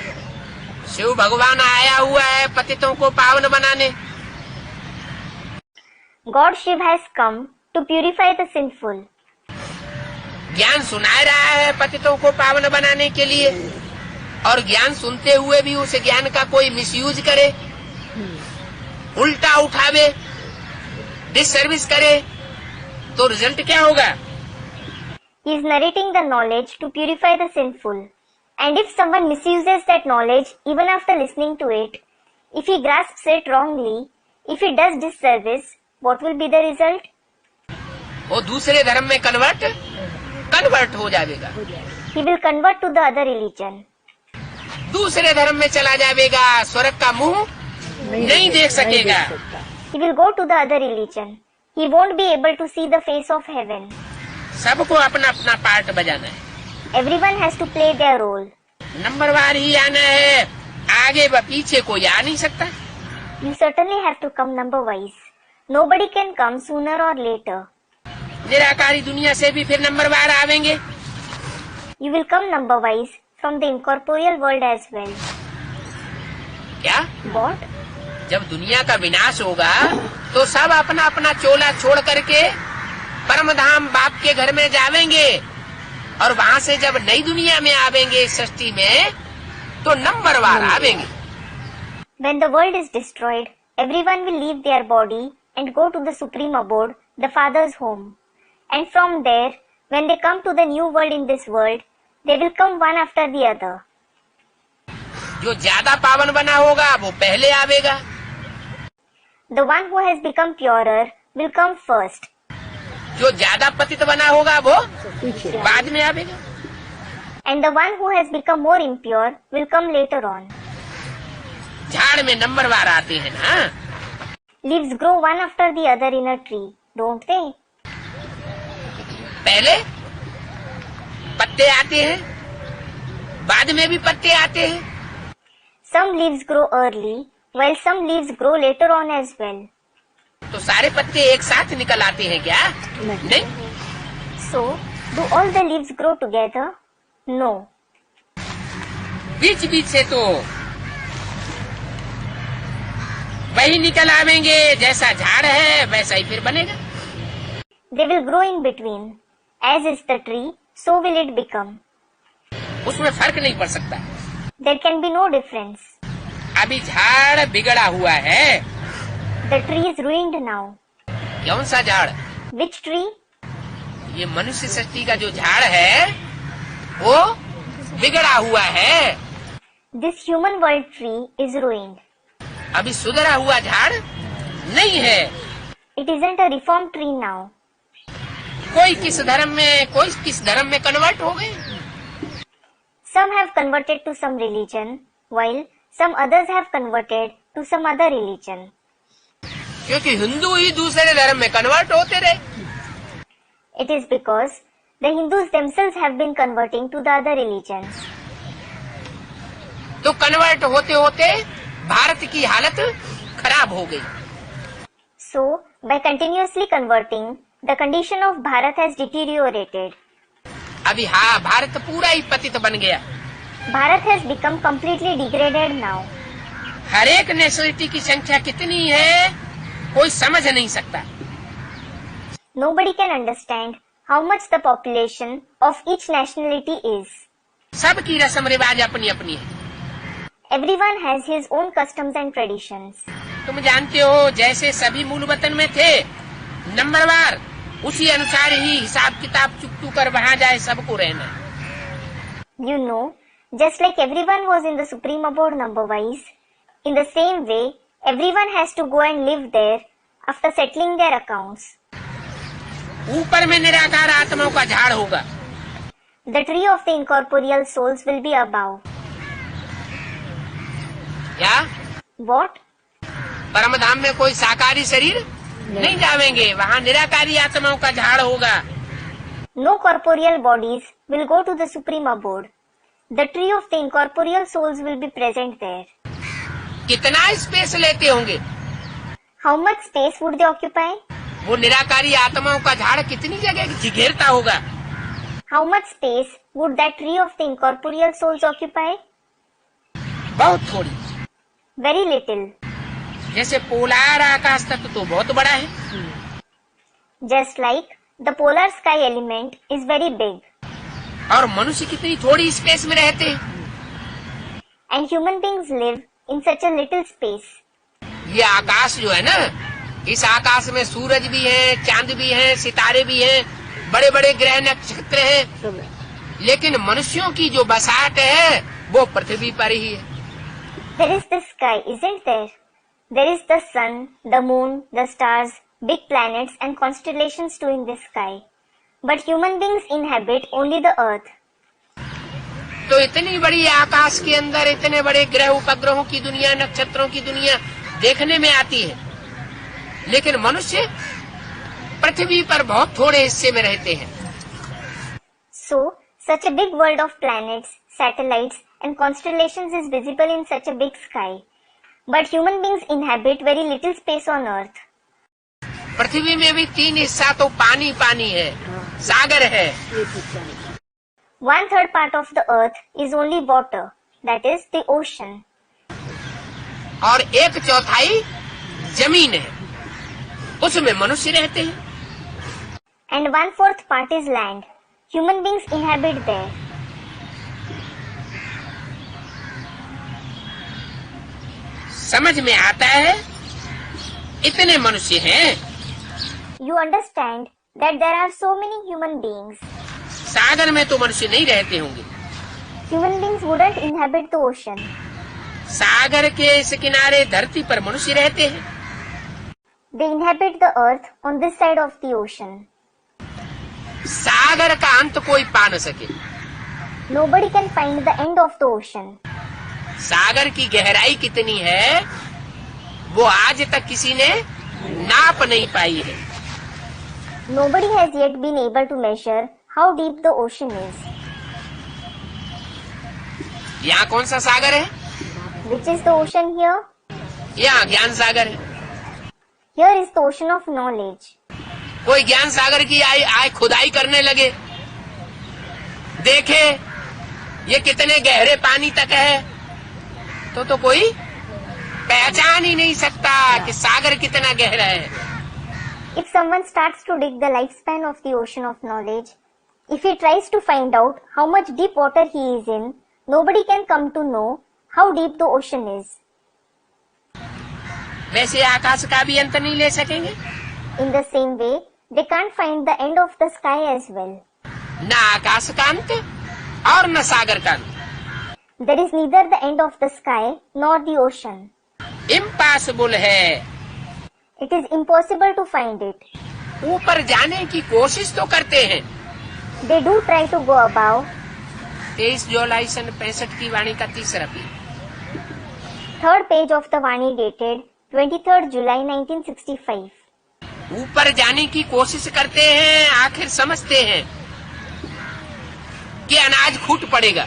शिव भगवान आया हुआ है पतितों को पावन बनाने। God Shiv has come to purify the sinful. ज्ञान सुना रहा है पतितों को पावन बनाने के लिए, और ज्ञान सुनते हुए भी उस ज्ञान का कोई मिसयूज करे, उल्टा उठावे, डिससर्विस करे, तो रिजल्ट क्या होगा? He is narrating the knowledge to purify the sinful. And if someone misuses that knowledge even after listening to it, if he grasps it wrongly, if he does disservice, what will be the result? वो दूसरे धर्म में convert हो जाएगा। He will convert to the other religion. दूसरे धर्म में चला जाएगा, स्वर्ग का मुंह नहीं देख सकेगा। He will go to the other religion. He won't be able to see the face of heaven. सबको अपना अपना पार्ट बजाना है। Everyone has to play their role. नंबरवार ही आना है, आगे व पीछे कोई आ नहीं सकता। You certainly have to come number wise. Nobody can come sooner or later. निराकारी दुनिया से भी फिर नंबरवार आवेंगे। You will come number wise from the incorporeal world as well. क्या? What? जब दुनिया का विनाश होगा तो सब अपना अपना चोला छोड़ करके परम धाम बाप के घर में जावेंगे, और वहाँ से जब नई दुनिया में आवेंगे सृष्टि में, तो नंबरवार आवेंगे। When the world is destroyed, everyone will leave their body and go to the supreme abode, the Father's home. And from there, when they come to the new world in this world, they will come one after the other. जो ज्यादा पावन बना होगा वो पहले आवेगा। The one who has become purer will come first. जो ज्यादा पतित बना होगा वो बाद में आवेगा। And the one who has become more impure will come later on. झाड़ में नंबरवार आते हैं ना। Leaves grow one after the other in a tree, don't they? पहले पत्ते आते हैं, बाद में भी पत्ते आते हैं। Some leaves grow early, while some leaves grow later on as well. तो सारे पत्ते एक साथ निकल आते हैं क्या? नहीं। So, do all the leaves grow together? No. बीच बीच से तो वही निकल आवेंगे, जैसा झाड़ है वैसा ही फिर बनेगा। They will grow in between. As is the tree, so will it become. उसमें फर्क नहीं पड़ सकता। There can be no difference. अभी झाड़ बिगड़ा हुआ है। The tree is ruined now. कौन सा झाड़? Which tree? ये मनुष्य सृष्टि का जो झाड़ है वो बिगड़ा हुआ है। This human world tree is ruined. अभी सुधरा हुआ झाड़ नहीं है। It isn't a reformed tree now. कोई किस धर्म में कन्वर्ट हो गए। Some have converted to some religion, while some others have converted to some other religion. क्योंकि हिंदू ही दूसरे धर्म में कन्वर्ट होते रहे। It is because the Hindus themselves have been converting to the other religions. तो कन्वर्ट होते होते भारत की हालत खराब हो गई। So, by continuously converting, the condition of Bharat has deteriorated. अभी हाँ, भारत पूरा ही पतित बन गया। Bharat has become completely degraded now. हर एक नेशनलिटी की संख्या कितनी है कोई समझ नहीं सकता। Nobody can understand how much the population of each nationality is. सबकी रस्म रिवाज अपनी अपनी है। Everyone has his own customs and traditions. तुम जानते हो जैसे सभी मूल वतन में थे नंबरवार, उसी अनुसार ही हिसाब किताब चुकतू कर वहाँ जाए सबको रहना। You know, just like everyone was in the supreme abode number wise, in the same way, everyone has to go and live there after settling their accounts. ऊपर में निराकार आत्माओं का झाड़ होगा। The tree of the incorporeal souls will be above. क्या? What? परम धाम में कोई साकारी शरीर नहीं जावेंगे, वहाँ निराकारी आत्माओं का झाड़ होगा। No corporeal bodies will go to the supreme abode. The tree of the incorporeal souls will be present there. कितना स्पेस लेते होंगे? How much space would they occupy? वो निराकारी आत्माओं का झाड़ कितनी जगह घेरता होगा? How much space would that tree of the incorporeal souls occupy? बहुत थोड़ी। Very little. जैसे पोलार आकाश तत्व तो बहुत बड़ा है, Just like the polar sky element is very big, और मनुष्य कितनी थोड़ी स्पेस में रहते हैं। and human beings live in such a little space. ये आकाश जो है ना, इस आकाश में सूरज भी है, चांद भी है, सितारे भी हैं, बड़े बड़े ग्रह नक्षत्र हैं, लेकिन मनुष्यों की जो बसाहट है वो पृथ्वी पर ही है। There is the sky, isn't there? There is the sun, the moon, the stars, big planets and constellations too in the sky. But human beings inhabit only the earth. तो इतनी बड़ी आकाश के अंदर इतने बड़े ग्रह उपग्रहों की दुनिया, नक्षत्रों की दुनिया देखने में आती है, लेकिन मनुष्य पृथ्वी पर बहुत थोड़े हिस्से में रहते हैं। So, such a big world of planets, satellites and constellations is visible in such a big sky. But human beings inhabit very little space on earth. पृथ्वी में भी 3 हिस्सा तो पानी पानी है, सागर है। 1/3 part of the earth is only water, that is the ocean. और 1/4 जमीन है, उसमें मनुष्य रहते हैं। And 1/4 part is land. Human beings inhabit there. समझ में आता है, इतने मनुष्य हैं। You understand that there are so many human beings. सागर में तो मनुष्य नहीं रहते होंगे। Human beings wouldn't inhabit the ocean. सागर के इस किनारे धरती पर मनुष्य रहते हैं। They inhabit the earth on this side of the ocean. सागर का अंत कोई पा न सके। Nobody can find the end of the ocean. सागर की गहराई कितनी है वो आज तक किसी ने नाप नहीं पाई है। Nobody has yet been able to measure how deep the ocean is. यहाँ कौन सा सागर है? Which is the ocean here? यहाँ ज्ञान सागर है। Here is the ocean of knowledge. कोई ज्ञान सागर की आए खुदाई करने लगे, देखे ये कितने गहरे पानी तक है, तो कोई पहचान ही नहीं सकता कि सागर कितना गहरा है। If someone starts to dig the lifespan of the ocean of knowledge, if he tries to find out how much deep water he is in, nobody can come to know how deep the ocean is. वैसे आकाश का भी अंत नहीं ले सकेंगे। In the same way, they can't find the end of the sky as well. न आकाश का अंत और न सागर का अंत। There is neither the end of the sky nor the ocean. Impossible है। It is impossible to find it. ऊपर जाने की कोशिश तो करते हैं। They do try to go above. 23 जुलाई सन 65 की वाणी का तीसरा page. Third page of the Vani dated 23rd July 1965. ऊपर जाने की कोशिश करते हैं, आखिर समझते हैं कि अनाज फूट पड़ेगा।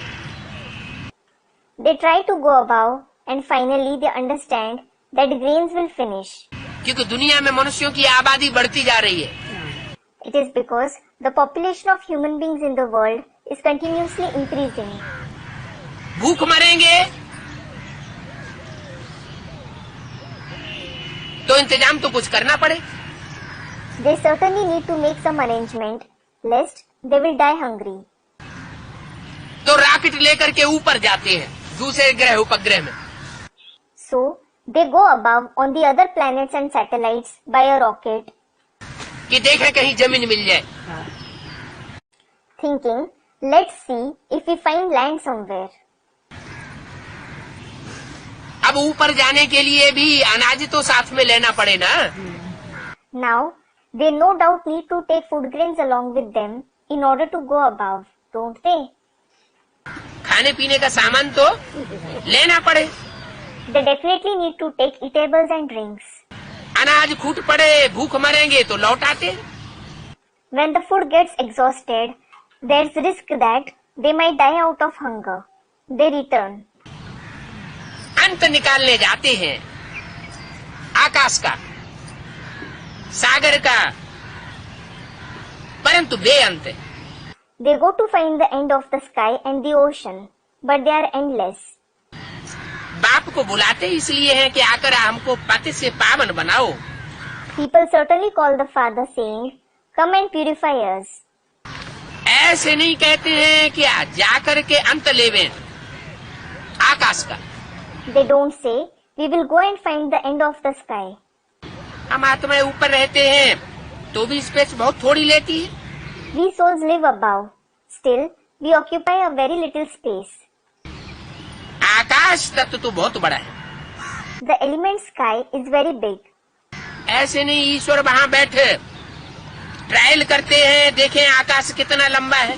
They try to go above and finally they understand that grains will finish. क्योंकि दुनिया में मनुष्यों की आबादी बढ़ती जा रही है। It is because the population of human beings in the world is continuously increasing. भूख मरेंगे तो इंतजाम तो कुछ करना पड़े। They certainly need to make some arrangement, lest they will die hungry. तो रॉकेट लेकर के ऊपर जाते हैं दूसरे ग्रह उपग्रह में। So, they go above on the other planets and satellites by a rocket, कि देखें कहीं जमीन मिल जाए। thinking, let's see if we find land somewhere. अब ऊपर जाने के लिए भी अनाज तो साथ में लेना पड़े ना। Now, they no doubt need to take food grains along with them in order to go above, don't they? खाने पीने का सामान तो लेना पड़े। They definitely need to take eatables and drinks. अनाज फूट पड़े, भूख मरेंगे तो लौट आते। When the food gets exhausted, there's risk that they might die out of hunger. They return. अंत निकालने जाते हैं आकाश का, सागर का, परंतु बेअंत है। They go to find the end of the sky and the ocean, but they are endless. बाप को बुलाते इसलिए हैं कि आकर हमको पति से पावन बनाओ। People certainly call the Father saying, "Come and purify us." ऐसे नहीं कहते हैं कि जाकर के अंत लेवें आकाश का। They don't say, "We will go and find the end of the sky." हम आत्माएं ऊपर रहते हैं तो भी स्पेस बहुत थोड़ी लेती है। We souls live above. Still, we occupy a very little space. आकाश तत्व तो बहुत बड़ा है। The element sky is very big. ऐसे नहीं ईश्वर वहाँ बैठे ट्रायल करते हैं, देखें आकाश कितना लंबा है।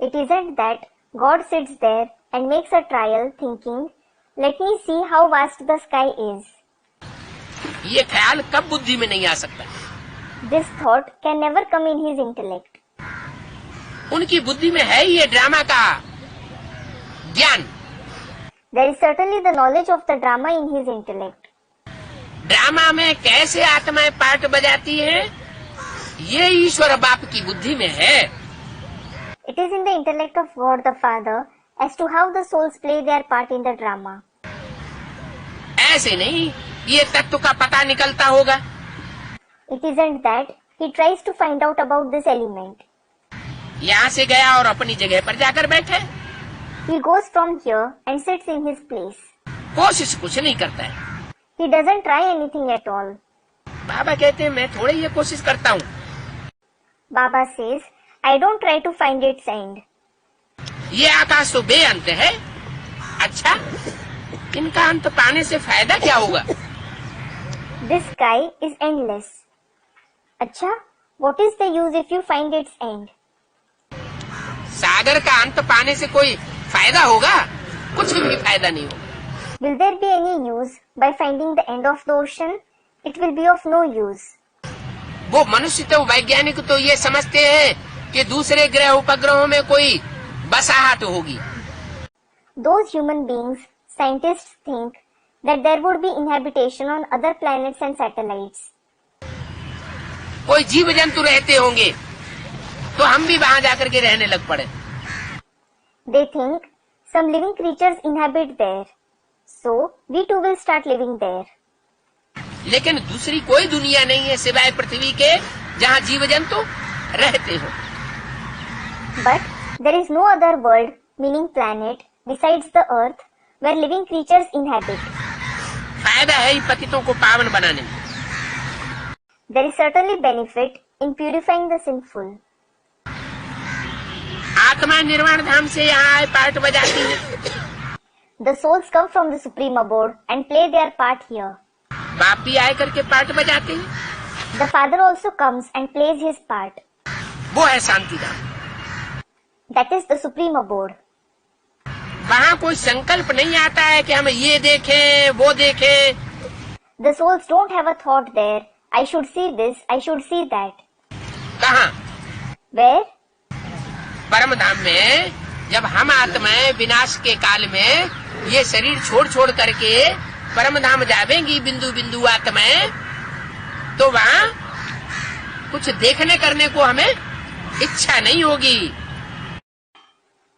It isn't that God sits there and makes a trial thinking, "Let me see how vast the sky is." ये ख्याल कब बुद्धि में नहीं आ सकता। This thought can never come in his intellect. उनकी बुद्धि में है ये ड्रामा का ज्ञान। There is certainly the knowledge of the drama in his intellect. Drama में कैसे आत्माएं पार्ट बजाती हैं, ये ईश्वर बाप की बुद्धि में है। It is in the intellect of God the Father as to how the souls play their part in the drama. ऐसे नहीं ये तत्व का पता निकलता होगा। It isn't that he tries to find out about this element. यहाँ से गया और अपनी जगह पर जाकर बैठे। He goes from here and sits in his place. कोशिश कुछ नहीं करता है। He doesn't try anything at all. बाबा कहते हैं मैं थोड़ी ये कोशिश करता हूँ। Baba says, "I don't try to find its end." ये आकाश तो बेअंत है। अच्छा, इनका अंत पाने से फायदा क्या होगा? This sky is endless. अच्छा, what is the use if you find its end? सागर का अंत पाने से कोई फायदा होगा? कुछ भी फायदा नहीं होगा। Will there be any use by finding the end of the ocean? It will be of no use. वो मनुष्य तो वैज्ञानिक तो ये समझते हैं कि दूसरे ग्रह उपग्रहों में कोई बसाहट होगी। Those human beings, scientists think that there would be inhabitation on other planets and satellites. कोई जीव जंतु रहते होंगे तो हम भी वहाँ जाकर के रहने लग पड़े। They think some living creatures inhabit there, so we too will start living there. लेकिन दूसरी कोई दुनिया नहीं है सिवाय पृथ्वी के जहाँ जीव जंतु रहते हो। But there is no other world, meaning planet, besides the earth, where living creatures inhabit. फायदा है इन पतितों को पावन बनाने में। There is certainly benefit in purifying the sinful. आत्मा निर्वाण धाम से यहाँ आए पार्ट बजाती है। The souls come from the supreme abode and play their part here. बाप भी आए करके पार्ट बजाते हैं। The Father also comes and plays his part. वो है शांति धाम। That is the supreme abode. वहाँ कोई संकल्प नहीं आता है कि हम ये देखें वो देखें। The souls don't have a thought there. I should see this, I should see that. कहाँ? Where? परम धाम में जब हम आत्माएं विनाश के काल में ये शरीर छोड़ छोड़ करके परम धाम जावेंगी बिंदु बिंदु आत्माएं, तो वहाँ कुछ देखने करने को हमें इच्छा नहीं होगी।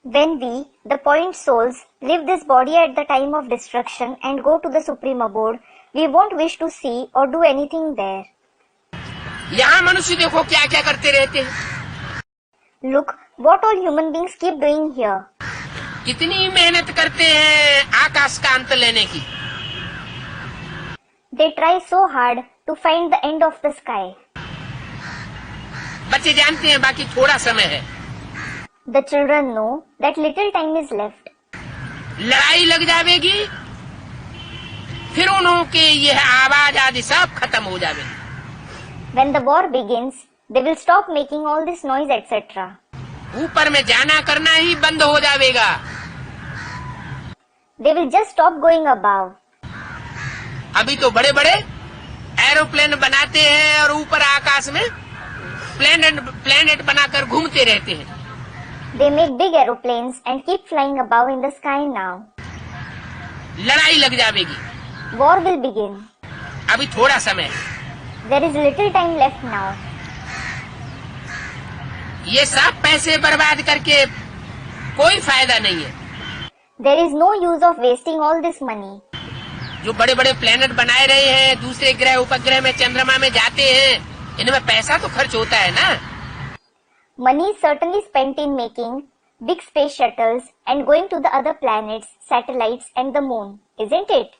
When we, the point souls, leave this body at the time of destruction and go to the supreme abode, we won't wish to see or do anything there. यहाँ मनुष्य देखो क्या क्या करते रहते हैं। Look what all human beings keep doing here. कितनी मेहनत करते हैं आकाश का अंत लेने की। They try so hard to find the end of the sky. बच्चे जानते हैं बाकी थोड़ा समय है। The children know that little time is left. लड़ाई लग जाएगी, फिर उन्हों के यह आवाज आदि सब खत्म हो जाएगी। When the war begins, they will stop making all this noise, etc. ऊपर में जाना करना ही बंद हो जाएगा। They will just stop going above. अभी तो बड़े बड़े एरोप्लेन बनाते हैं और ऊपर आकाश में प्लेनेट बनाकर घूमते रहते हैं। They make big aeroplanes and keep flying above in the sky now. लड़ाई लग जाएगी। War will begin. अभी थोड़ा समय है। There is little time left now. ये सब पैसे बर्बाद करके कोई फायदा नहीं है। There is no use of wasting all this money. जो बड़े बड़े प्लेनेट बनाए रहे हैं, दूसरे ग्रह उपग्रह में, चंद्रमा में जाते हैं, इनमें पैसा तो खर्च होता है ना। Money is certainly spent in making big space shuttles and going to the other planets, satellites and the moon, isn't it?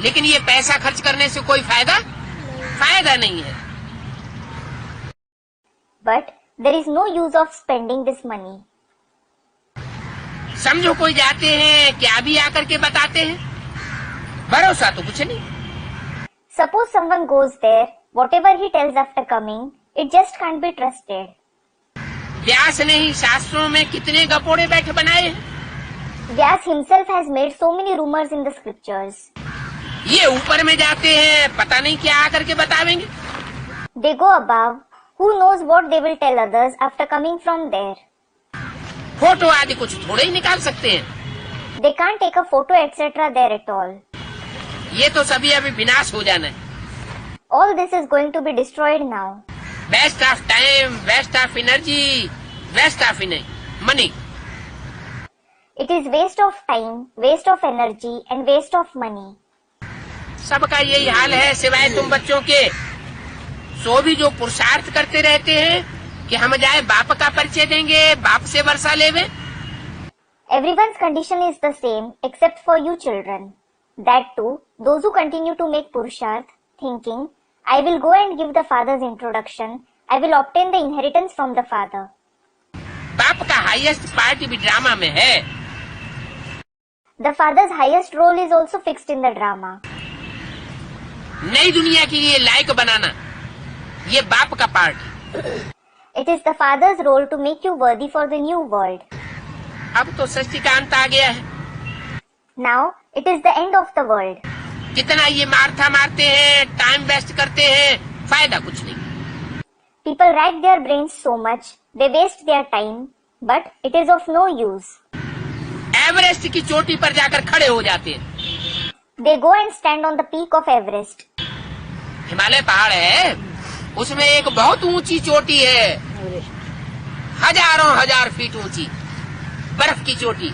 लेकिन ये पैसा खर्च करने से कोई फायदा नहीं है। But there is no use of spending this money. समझो कोई जाते हैं, क्या भी आकर के बताते हैं, भरोसा तो कुछ नहीं। Suppose someone goes there, whatever he tells after coming, it just can't be trusted. व्यास ने ही शास्त्रों में कितने गपोड़े बैठे बनाए हैं। Vyas himself has made so many rumors in the scriptures. ये ऊपर में जाते हैं, पता नहीं क्या आकर के बतावेंगे। They go above. Who knows what they will tell others after coming from there? Photo आदि कुछ थोड़े ही निकाल सकते हैं। They can't take a photo etc. there at all. ये तो सभी अभी विनाश हो जाना है। All this is going to be destroyed now. Waste of time, waste of energy, waste of money. It is waste of time, waste of energy and waste of money. सबका यही हाल है, सिवाय तुम बच्चों के। सो भी जो पुरुषार्थ करते रहते हैं कि हम जाए बाप का परिचय देंगे, बाप से वर्षा लेवे। Everyone's condition is the same except for you children. That too, those who continue to make purusharth, thinking, I will go and give the father's introduction, I will obtain the inheritance from the father. बाप का highest part भी drama में है। The father's highest role is also fixed in the drama. नई दुनिया के लिए लायक बनाना, ये बाप का part. It is the father's role to make you worthy for the new world. अब तो सृष्टि का अंत आ गया है। Now, it is the end of the world. कितना ये मारते हैं, टाइम वेस्ट करते हैं, फायदा कुछ नहीं। People rack their brains so much, they waste their time, but it is of no use. Everest की चोटी पर जाकर खड़े हो जाते हैं। They go and stand on the peak of Everest. Himalaya पहाड़ है, उसमें एक बहुत ऊंची चोटी है, हजारों हजार फीट ऊंची बर्फ की चोटी।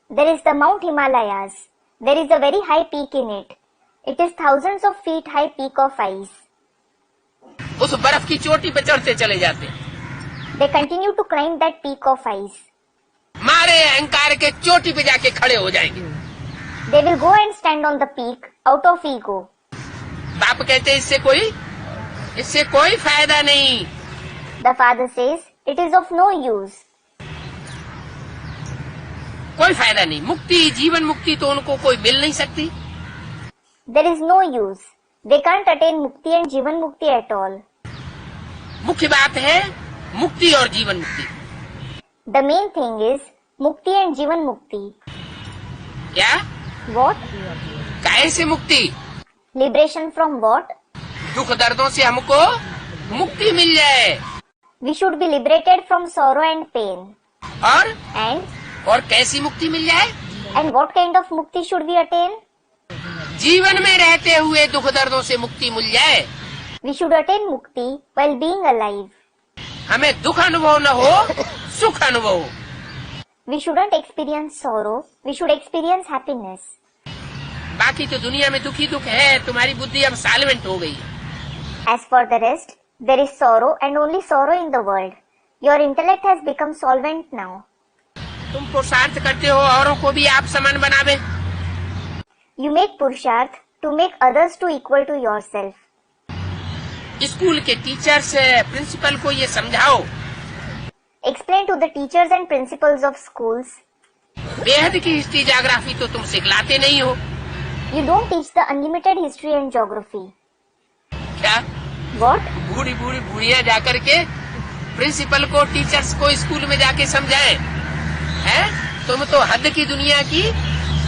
There is the Mount Himalayas. There is a very high peak in it. It is thousands of feet high peak of ice. उस बर्फ की चोटी पे चढ़ते चले जाते हैं। They continue to climb that peak of ice. मारे अहंकार के चोटी पे जाके खड़े हो जाएंगे। They will go and stand on the peak out of ego. बाप कहते हैं इससे कोई फायदा नहीं। The father says, it is of no use. कोई फायदा नहीं, मुक्ति, जीवन मुक्ति तो उनको कोई मिल नहीं सकती। There is no use. They can't attain mukti and jivan mukti at all. मुख्य बात है मुक्ति और जीवन मुक्ति। The main thing is mukti and jivan mukti. क्या? What? काहे से मुक्ति? Liberation from what? दुख दर्दों से हमको मुक्ति मिल जाए। We should be liberated from sorrow and pain. और कैसी मुक्ति मिल जाए? And what kind of mukti should we attain? जीवन में रहते हुए दुख दर्दों से मुक्ति मिल जाए। We should attain mukti while being alive. हमें दुख अनुभव न हो, सुख अनुभव हो। We shouldn't experience sorrow. We should experience happiness. बाकी तो दुनिया में दुखी दुख है, तुम्हारी बुद्धि अब साइलेंट हो गई। As for the rest, there is sorrow and only sorrow in the world. Your intellect has become solvent now. तुम पुरुषार्थ करते हो औरों को भी आप समान बनावे। You make purusharth to make others to equal to yourself. School के टीचर्स, प्रिंसिपल को ये समझाओ। Explain to the teachers and principals of schools. बेहद की हिस्ट्री ज्योग्राफी तो तुम सिखलाते नहीं हो। You don't teach the unlimited history and geography. क्या? What? बुढ़िया जाकर के प्रिंसिपल को, टीचर्स को स्कूल में जाके समझाएं। हैं? तुम तो हद की दुनिया की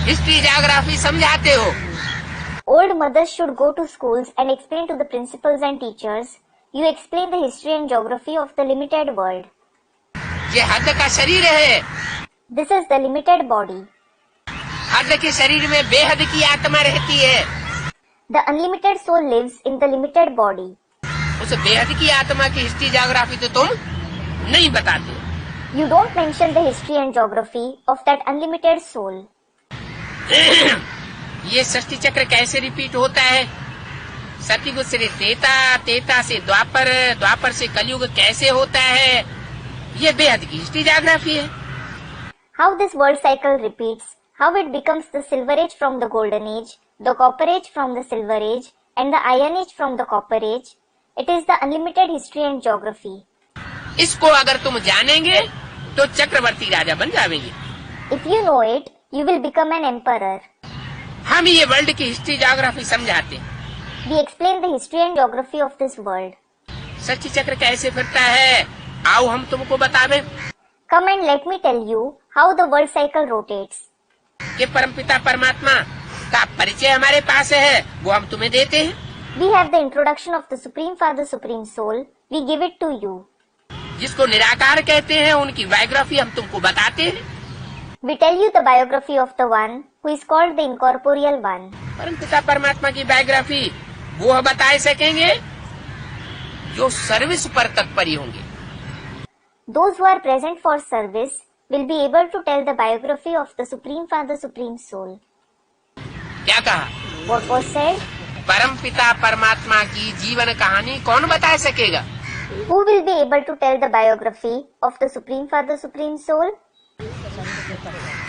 हिस्ट्री ज्योग्राफी समझाते हो। Old mothers should go to schools and explain to the principals and teachers. You explain the history and geography of the limited world. ये हद का शरीर है। This is the limited body. हद के शरीर में बेहद की आत्मा रहती है। The unlimited soul lives in the limited body. उस बेहद की आत्मा की हिस्ट्री ज्योग्राफी तो तुम नहीं बताते। You don't mention the history and geography of that unlimited soul. ये सृष्टि चक्र कैसे रिपीट होता है? सतयुग से त्रेता, त्रेता से द्वापर, द्वापर से कलयुग कैसे होता है? ये बेहद की हिस्ट्री ज्योग्राफी है। How this world cycle repeats, how it becomes the silver age from the golden age, the copper age from the silver age, and the iron age from the copper age. It is the unlimited history and geography. इसको अगर तुम जानेंगे तो चक्रवर्ती राजा बन जाएंगे। If you know it, you will become an emperor. हम ये world की हिस्ट्री ज्योग्राफी समझाते हैं। We explain the history and geography of this world. सृष्टि चक्र कैसे फिरता है, आओ हम तुमको बतावे। Come and let me tell you how the world cycle rotates. कि परमपिता परमात्मा का परिचय हमारे पास है, वो हम तुम्हें देते हैं। We have the introduction of the Supreme Father, Supreme Soul. We give it to you. जिसको निराकार कहते हैं, उनकी बायोग्राफी हम तुमको बताते हैं। We tell you the biography of the one who is called the incorporeal one. परमपिता परमात्मा की बायोग्राफी वो बता सकेंगे जो सर्विस पर तत्पर होंगे। Those who are present for service will be able to tell the biography of the Supreme Father, Supreme Soul. क्या कहा? What was said? परमपिता परमात्मा की जीवन कहानी कौन बता सकेगा? Who will be able to tell the biography of the Supreme Father, Supreme Soul?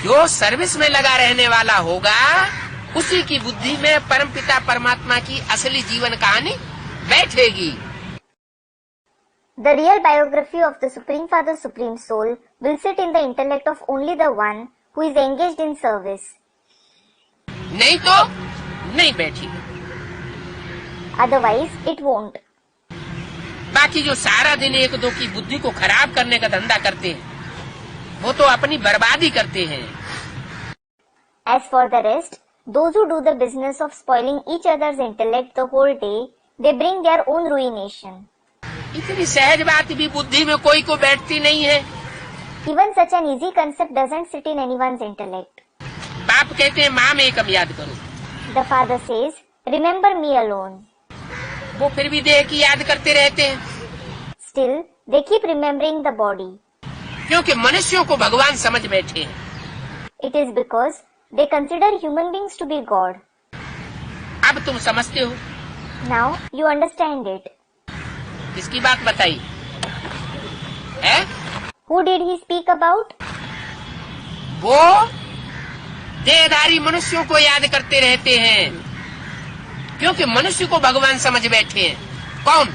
जो सर्विस में लगा रहने वाला होगा, उसी की बुद्धि में परमपिता परमात्मा की असली जीवन कहानी बैठेगी। The real biography of the Supreme Father, Supreme Soul will sit in the intellect of only the one who is engaged in service. नहीं तो नहीं बैठेगी। Otherwise, it won't. बाकी जो सारा दिन एक दो की बुद्धि को खराब करने का धंधा करते हैं, वो तो अपनी बर्बादी करते हैं। As for the rest, those who do the business of spoiling each other's intellect the whole day, they bring their own ruination. इतनी सहज बात भी बुद्धि में कोई को बैठती नहीं है। Even such an easy concept doesn't sit in anyone's intellect. बाप कहते हैं माँ में कम याद करो, The father says, remember me alone. वो फिर भी देह की याद करते रहते हैं। Still, they keep remembering the body. क्योंकि मनुष्यों को भगवान समझ बैठे हैं। It is because they consider human beings to be God. अब तुम समझते हो। Now, you understand it. किसकी बात बताई है? Who did he speak about? वो देहधारी मनुष्यों को याद करते रहते हैं, क्योंकि मनुष्य को भगवान समझ बैठे हैं। कौन?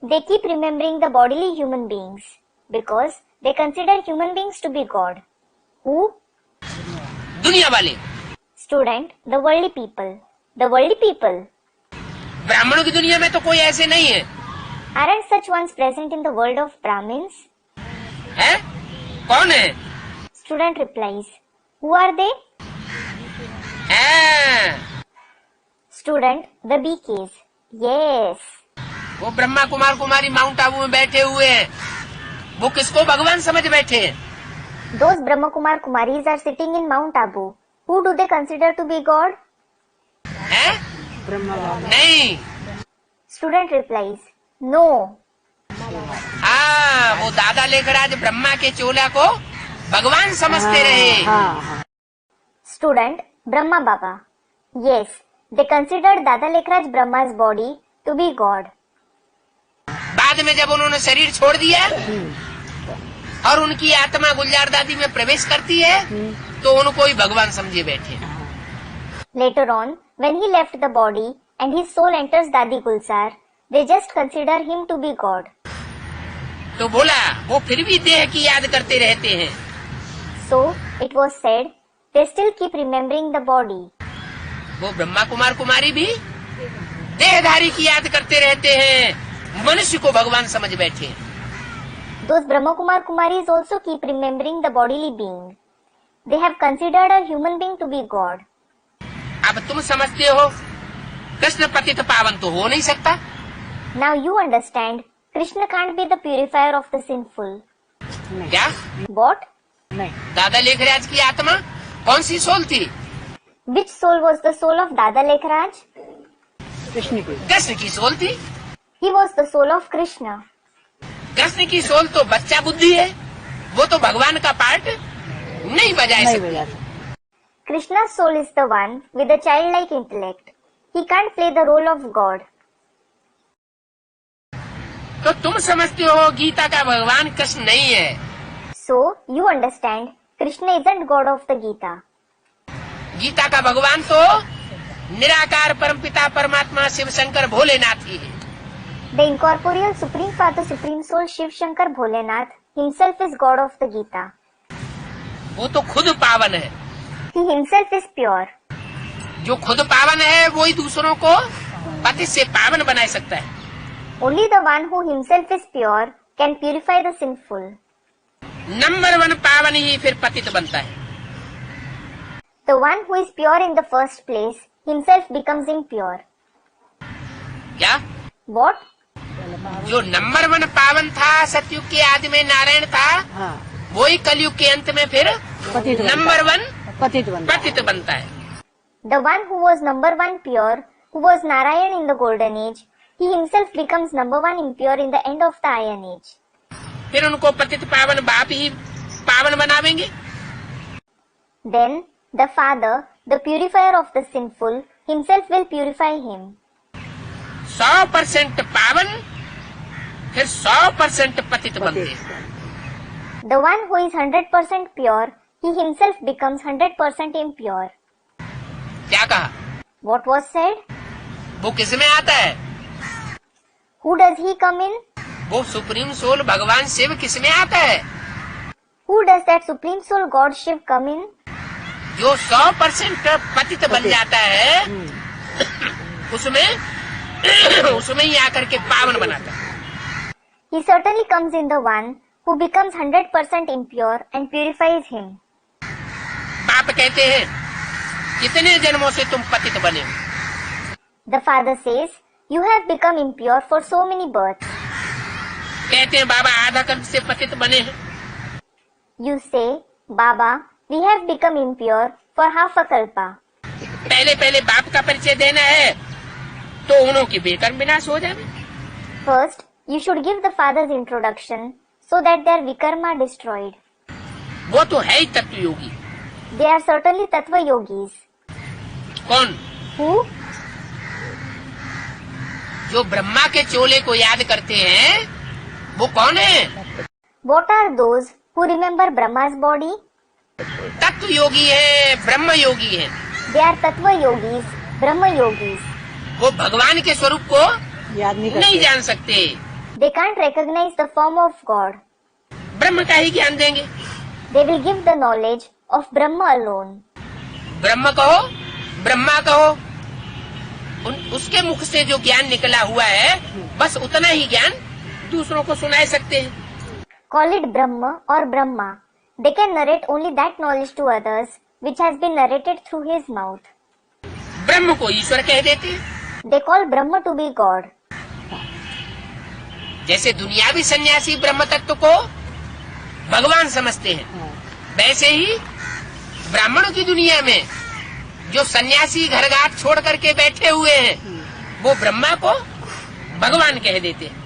They keep remembering the bodily human beings because they consider human beings to be God. Who? दुनिया वाले। Student, the worldly people. The worldly people. ब्राह्मणों की दुनिया में तो कोई ऐसे नहीं है। Aren't such ones present in the world of Brahmins? हैं? कौन है? Student replies, who are they? हैं? Student, the BKs. Yes. वो ब्रह्मा कुमार कुमारी माउंट आबू में बैठे हुए हैं। वो किसको भगवान समझ बैठे हैं? Those Brahma Kumar Kumaris are sitting in Mount Abu. Who do they consider to be God? हैं? नहीं। Student replies, no. हाँ, वो दादा लेखराज ब्रह्मा के चोला को भगवान समझते रहे। Student, Brahma Baba. Yes, they considered Dada Lekhraj Brahma's body to be God. बाद में जब उन्होंने शरीर छोड़ दिया और उनकी आत्मा गुलजार दादी में प्रवेश करती है, तो उनको ही भगवान समझे बैठे। Later on, when he left the body and his soul enters Dadi Gulzar, they just consider him to be God. तो बोला वो फिर भी देह की याद करते रहते हैं। So, it was said, they still keep remembering the body. वो ब्रह्मा कुमार कुमारी भी देहधारी की याद करते रहते हैं, मनुष्य को भगवान समझ बैठे। Those Brahma Kumar Kumaris also keep remembering the bodily being. They have considered a human being to be God. अब तुम समझते हो कृष्ण पतित पावन तो हो नहीं सकता। Now you understand, Krishna can't be the purifier of the sinful. क्या? What? दादा लेखराज की आत्मा कौन सी सोल थी? Which soul was the soul of Dada Lekhraj? Krishna की कृष्ण की सोल थी। He was the soul of Krishna. Krishna की सोल तो बच्चा बुद्धि है, वो तो भगवान का पार्ट नहीं बजा नहीं सकती। बजा सकते। Krishna's soul is the one with the childlike intellect. He can't play the role of God. तो तुम समझते हो गीता का भगवान कृष्ण नहीं है। So, you understand, Krishna isn't God of the Gita. Gita का भगवान तो निराकार परमपिता परमात्मा शिव शंकर भोलेनाथ ही है। The incorporeal Supreme Father, Supreme Soul, Shiv Shankar Bholenath, himself is God of the Gita. वो तो खुद पावन है। He himself is pure. जो खुद पावन है वो ही दूसरों को पति से पावन बना सकता है। Only the one who himself is pure can purify the sinful. Number 1 पावन ही फिर पतित बनता है। The one who is pure in the first place himself becomes impure. क्या? What? जो नंबर 1 पावन था सतयुग के आदि में नारायण था, हाँ, वही कलयुग के अंत में फिर पतित बनता है। नंबर 1 पतित बनता है। पतित बनता है। The one who was number 1 pure, who was Narayan in the golden age, he himself becomes number 1 impure in the end of the iron age. फिर उनको पतित पावन बाप ही पावन बनावेंगे। Then, the Father, the purifier of the sinful, himself will purify him. 100% पावन फिर 100% पतित बनते हैं। The one who is 100% pure, he himself becomes 100% impure. क्या कहा? What was said? वो किसमें आता है? Who does he come in? वो सुप्रीम सोल भगवान शिव किसमें आता है? Who does that Supreme Soul God Shiv come in? जो 100% पतित बन जाता है, उसमें उसमें ही आकर के पावन बनाता है। He certainly comes in the one who becomes 100% impure and purifies him. बाप कहते हैं कितने जन्मों से तुम पतित बने हो? The Father says, you have become impure for so many births. कहते हैं बाबा आधा कल्प से पतित बने हैं। You say, Baba, we have become impure for half a kalpa. पहले पहले बाप का परिचय देना है तो उन्हों की बेकर्म विनाश हो जाए। First, you should give the Father's introduction so that their vikarma destroyed. वो तो है ही तत्व योगी। They are certainly Tattva yogis. कौन? Who? जो ब्रह्मा के चोले को याद करते हैं वो कौन है? What are those who remember Brahma's body? तत्व योगी है, ब्रह्म योगी है। They are Tattva yogis, Brahma yogis. वो भगवान के स्वरूप को याद नहीं नहीं करते। जान सकते, They can't recognize the form of God. ब्रह्म का ही ज्ञान देंगे। They will give the knowledge of Brahma alone. ब्रह्म कहो, ब्रह्मा कहो, उसके मुख से जो ज्ञान निकला हुआ है बस उतना ही ज्ञान दूसरों को सुना सकते हैं। Call it Brahma or Brahma. They can narrate only that knowledge to others which has been narrated through his mouth. ब्रह्म को ईश्वर कह देते हैं। They call Brahma to be God. जैसे दुनियावी सन्यासी ब्रह्म तत्व को भगवान समझते हैं, हाँ, वैसे ही ब्राह्मणों की दुनिया में जो सन्यासी घर घाट छोड़ करके बैठे हुए हैं वो ब्रह्मा को भगवान कह देते हैं।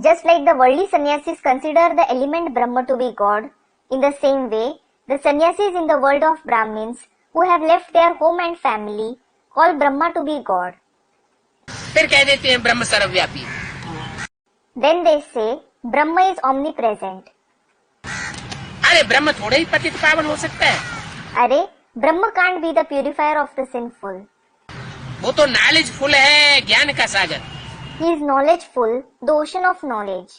Just like the worldly sannyasis consider the element Brahma to be God, in the same way, the sannyasis in the world of Brahmins who have left their home and family call Brahma to be God. फिर कह देते हैं ब्रह्म सर्वव्यापी। Then they say Brahma is omnipresent. अरे ब्रह्म थोड़े ही पतित पावन हो सकता है? अरे Brahma can't be the purifier of the sinful. वो तो नॉलेजफुल है, ज्ञान का सागर। He is knowledgeful, the ocean of knowledge.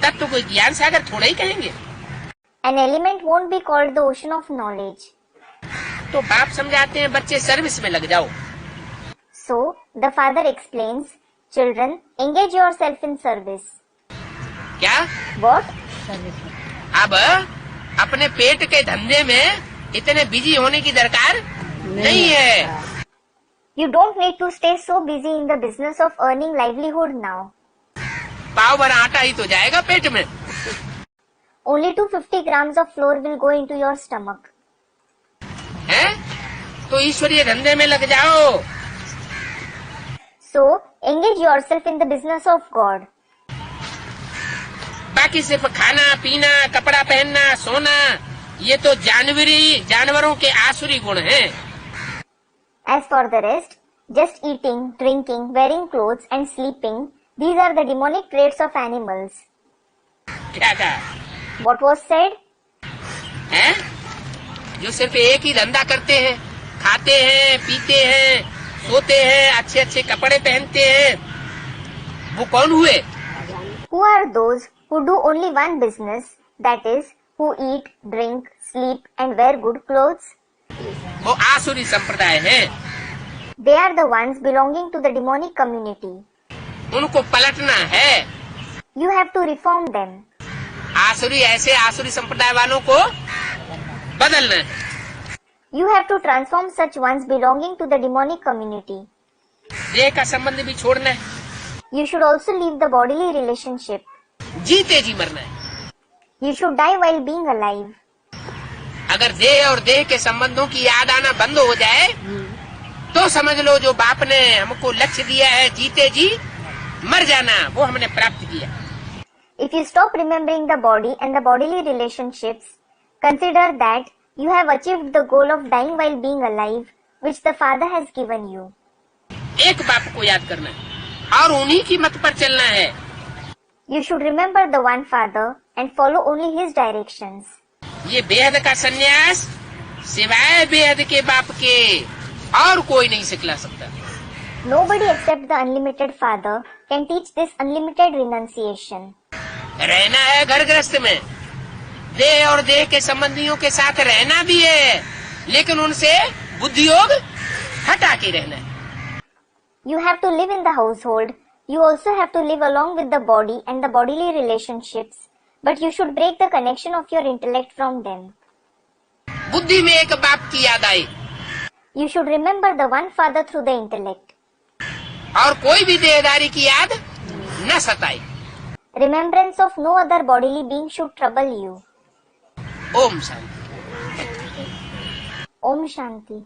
तत्व को ज्ञान सागर थोड़ा ही कहेंगे। An element won't be called the ocean of knowledge. तो बाप समझाते हैं बच्चे सर्विस में लग जाओ। So, the father explains, children, engage yourself in service. क्या? What? सर्विस में। अब अपने पेट के धंधे में इतने बिजी होने की दरकार नहीं है। You don't need to stay so busy in the business of earning livelihood now. पाव भर आटा ही तो जाएगा पेट में। Only 250 grams of flour will go into your stomach. हैं? तो ईश्वरीय धंधे में लग जाओ। So, engage yourself in the business of God. बाकी सिर्फ खाना पीना कपड़ा पहनना सोना ये तो जानवरों के आसुरी गुण हैं। As for the rest, just eating, drinking, wearing clothes and sleeping, these are the demonic traits of animals. क्या कहा? What was said? हैं? जो सिर्फ एक ही धंधा करते हैं, खाते हैं, पीते हैं, सोते हैं, अच्छे अच्छे कपड़े पहनते हैं, वो कौन हुए? Who are those who do only one business, that is, who eat, drink, sleep and wear good clothes? वो आसुरी संप्रदाय हैं। They are the ones belonging to the demonic community. उनको पलटना है। You have to reform them. ऐसे आसुरी संप्रदाय वालों को बदलना है। You have to transform such ones belonging to the demonic community. देह का संबंध भी छोड़ना है। You should also leave the bodily relationship. जीते जी मरना है। You should die while being alive. अगर देह और देह के संबंधों की याद आना बंद हो जाए तो समझ लो जो बाप ने हमको लक्ष्य दिया है जीते जी मर जाना वो हमने प्राप्त किया। If you stop remembering the body and the bodily relationships, consider that you have achieved the goal of dying while being alive, which the Father has given you. एक बाप को याद करना है और उन्हीं की मत पर चलना है। You should remember the one Father and follow only His directions. ये बेहद का सन्यास सिवाय बेहद के बाप के और कोई नहीं सिखला सकता। Nobody except the unlimited Father can teach this unlimited renunciation. रहना है घर गृहस्थ में, देह और देह के संबंधियों के साथ रहना भी है, लेकिन उनसे बुद्धि योग हटा के रहना है। You have to live in the household. You also have to live along with the body and the bodily relationships, but you should break the connection of your intellect from them. बुद्धि में एक बाप की याद आई You should remember the one Father through the intellect. और कोई भी देहधारी की याद न सताई। Remembrance of no other bodily being should trouble you. Om Shanti. Om Shanti.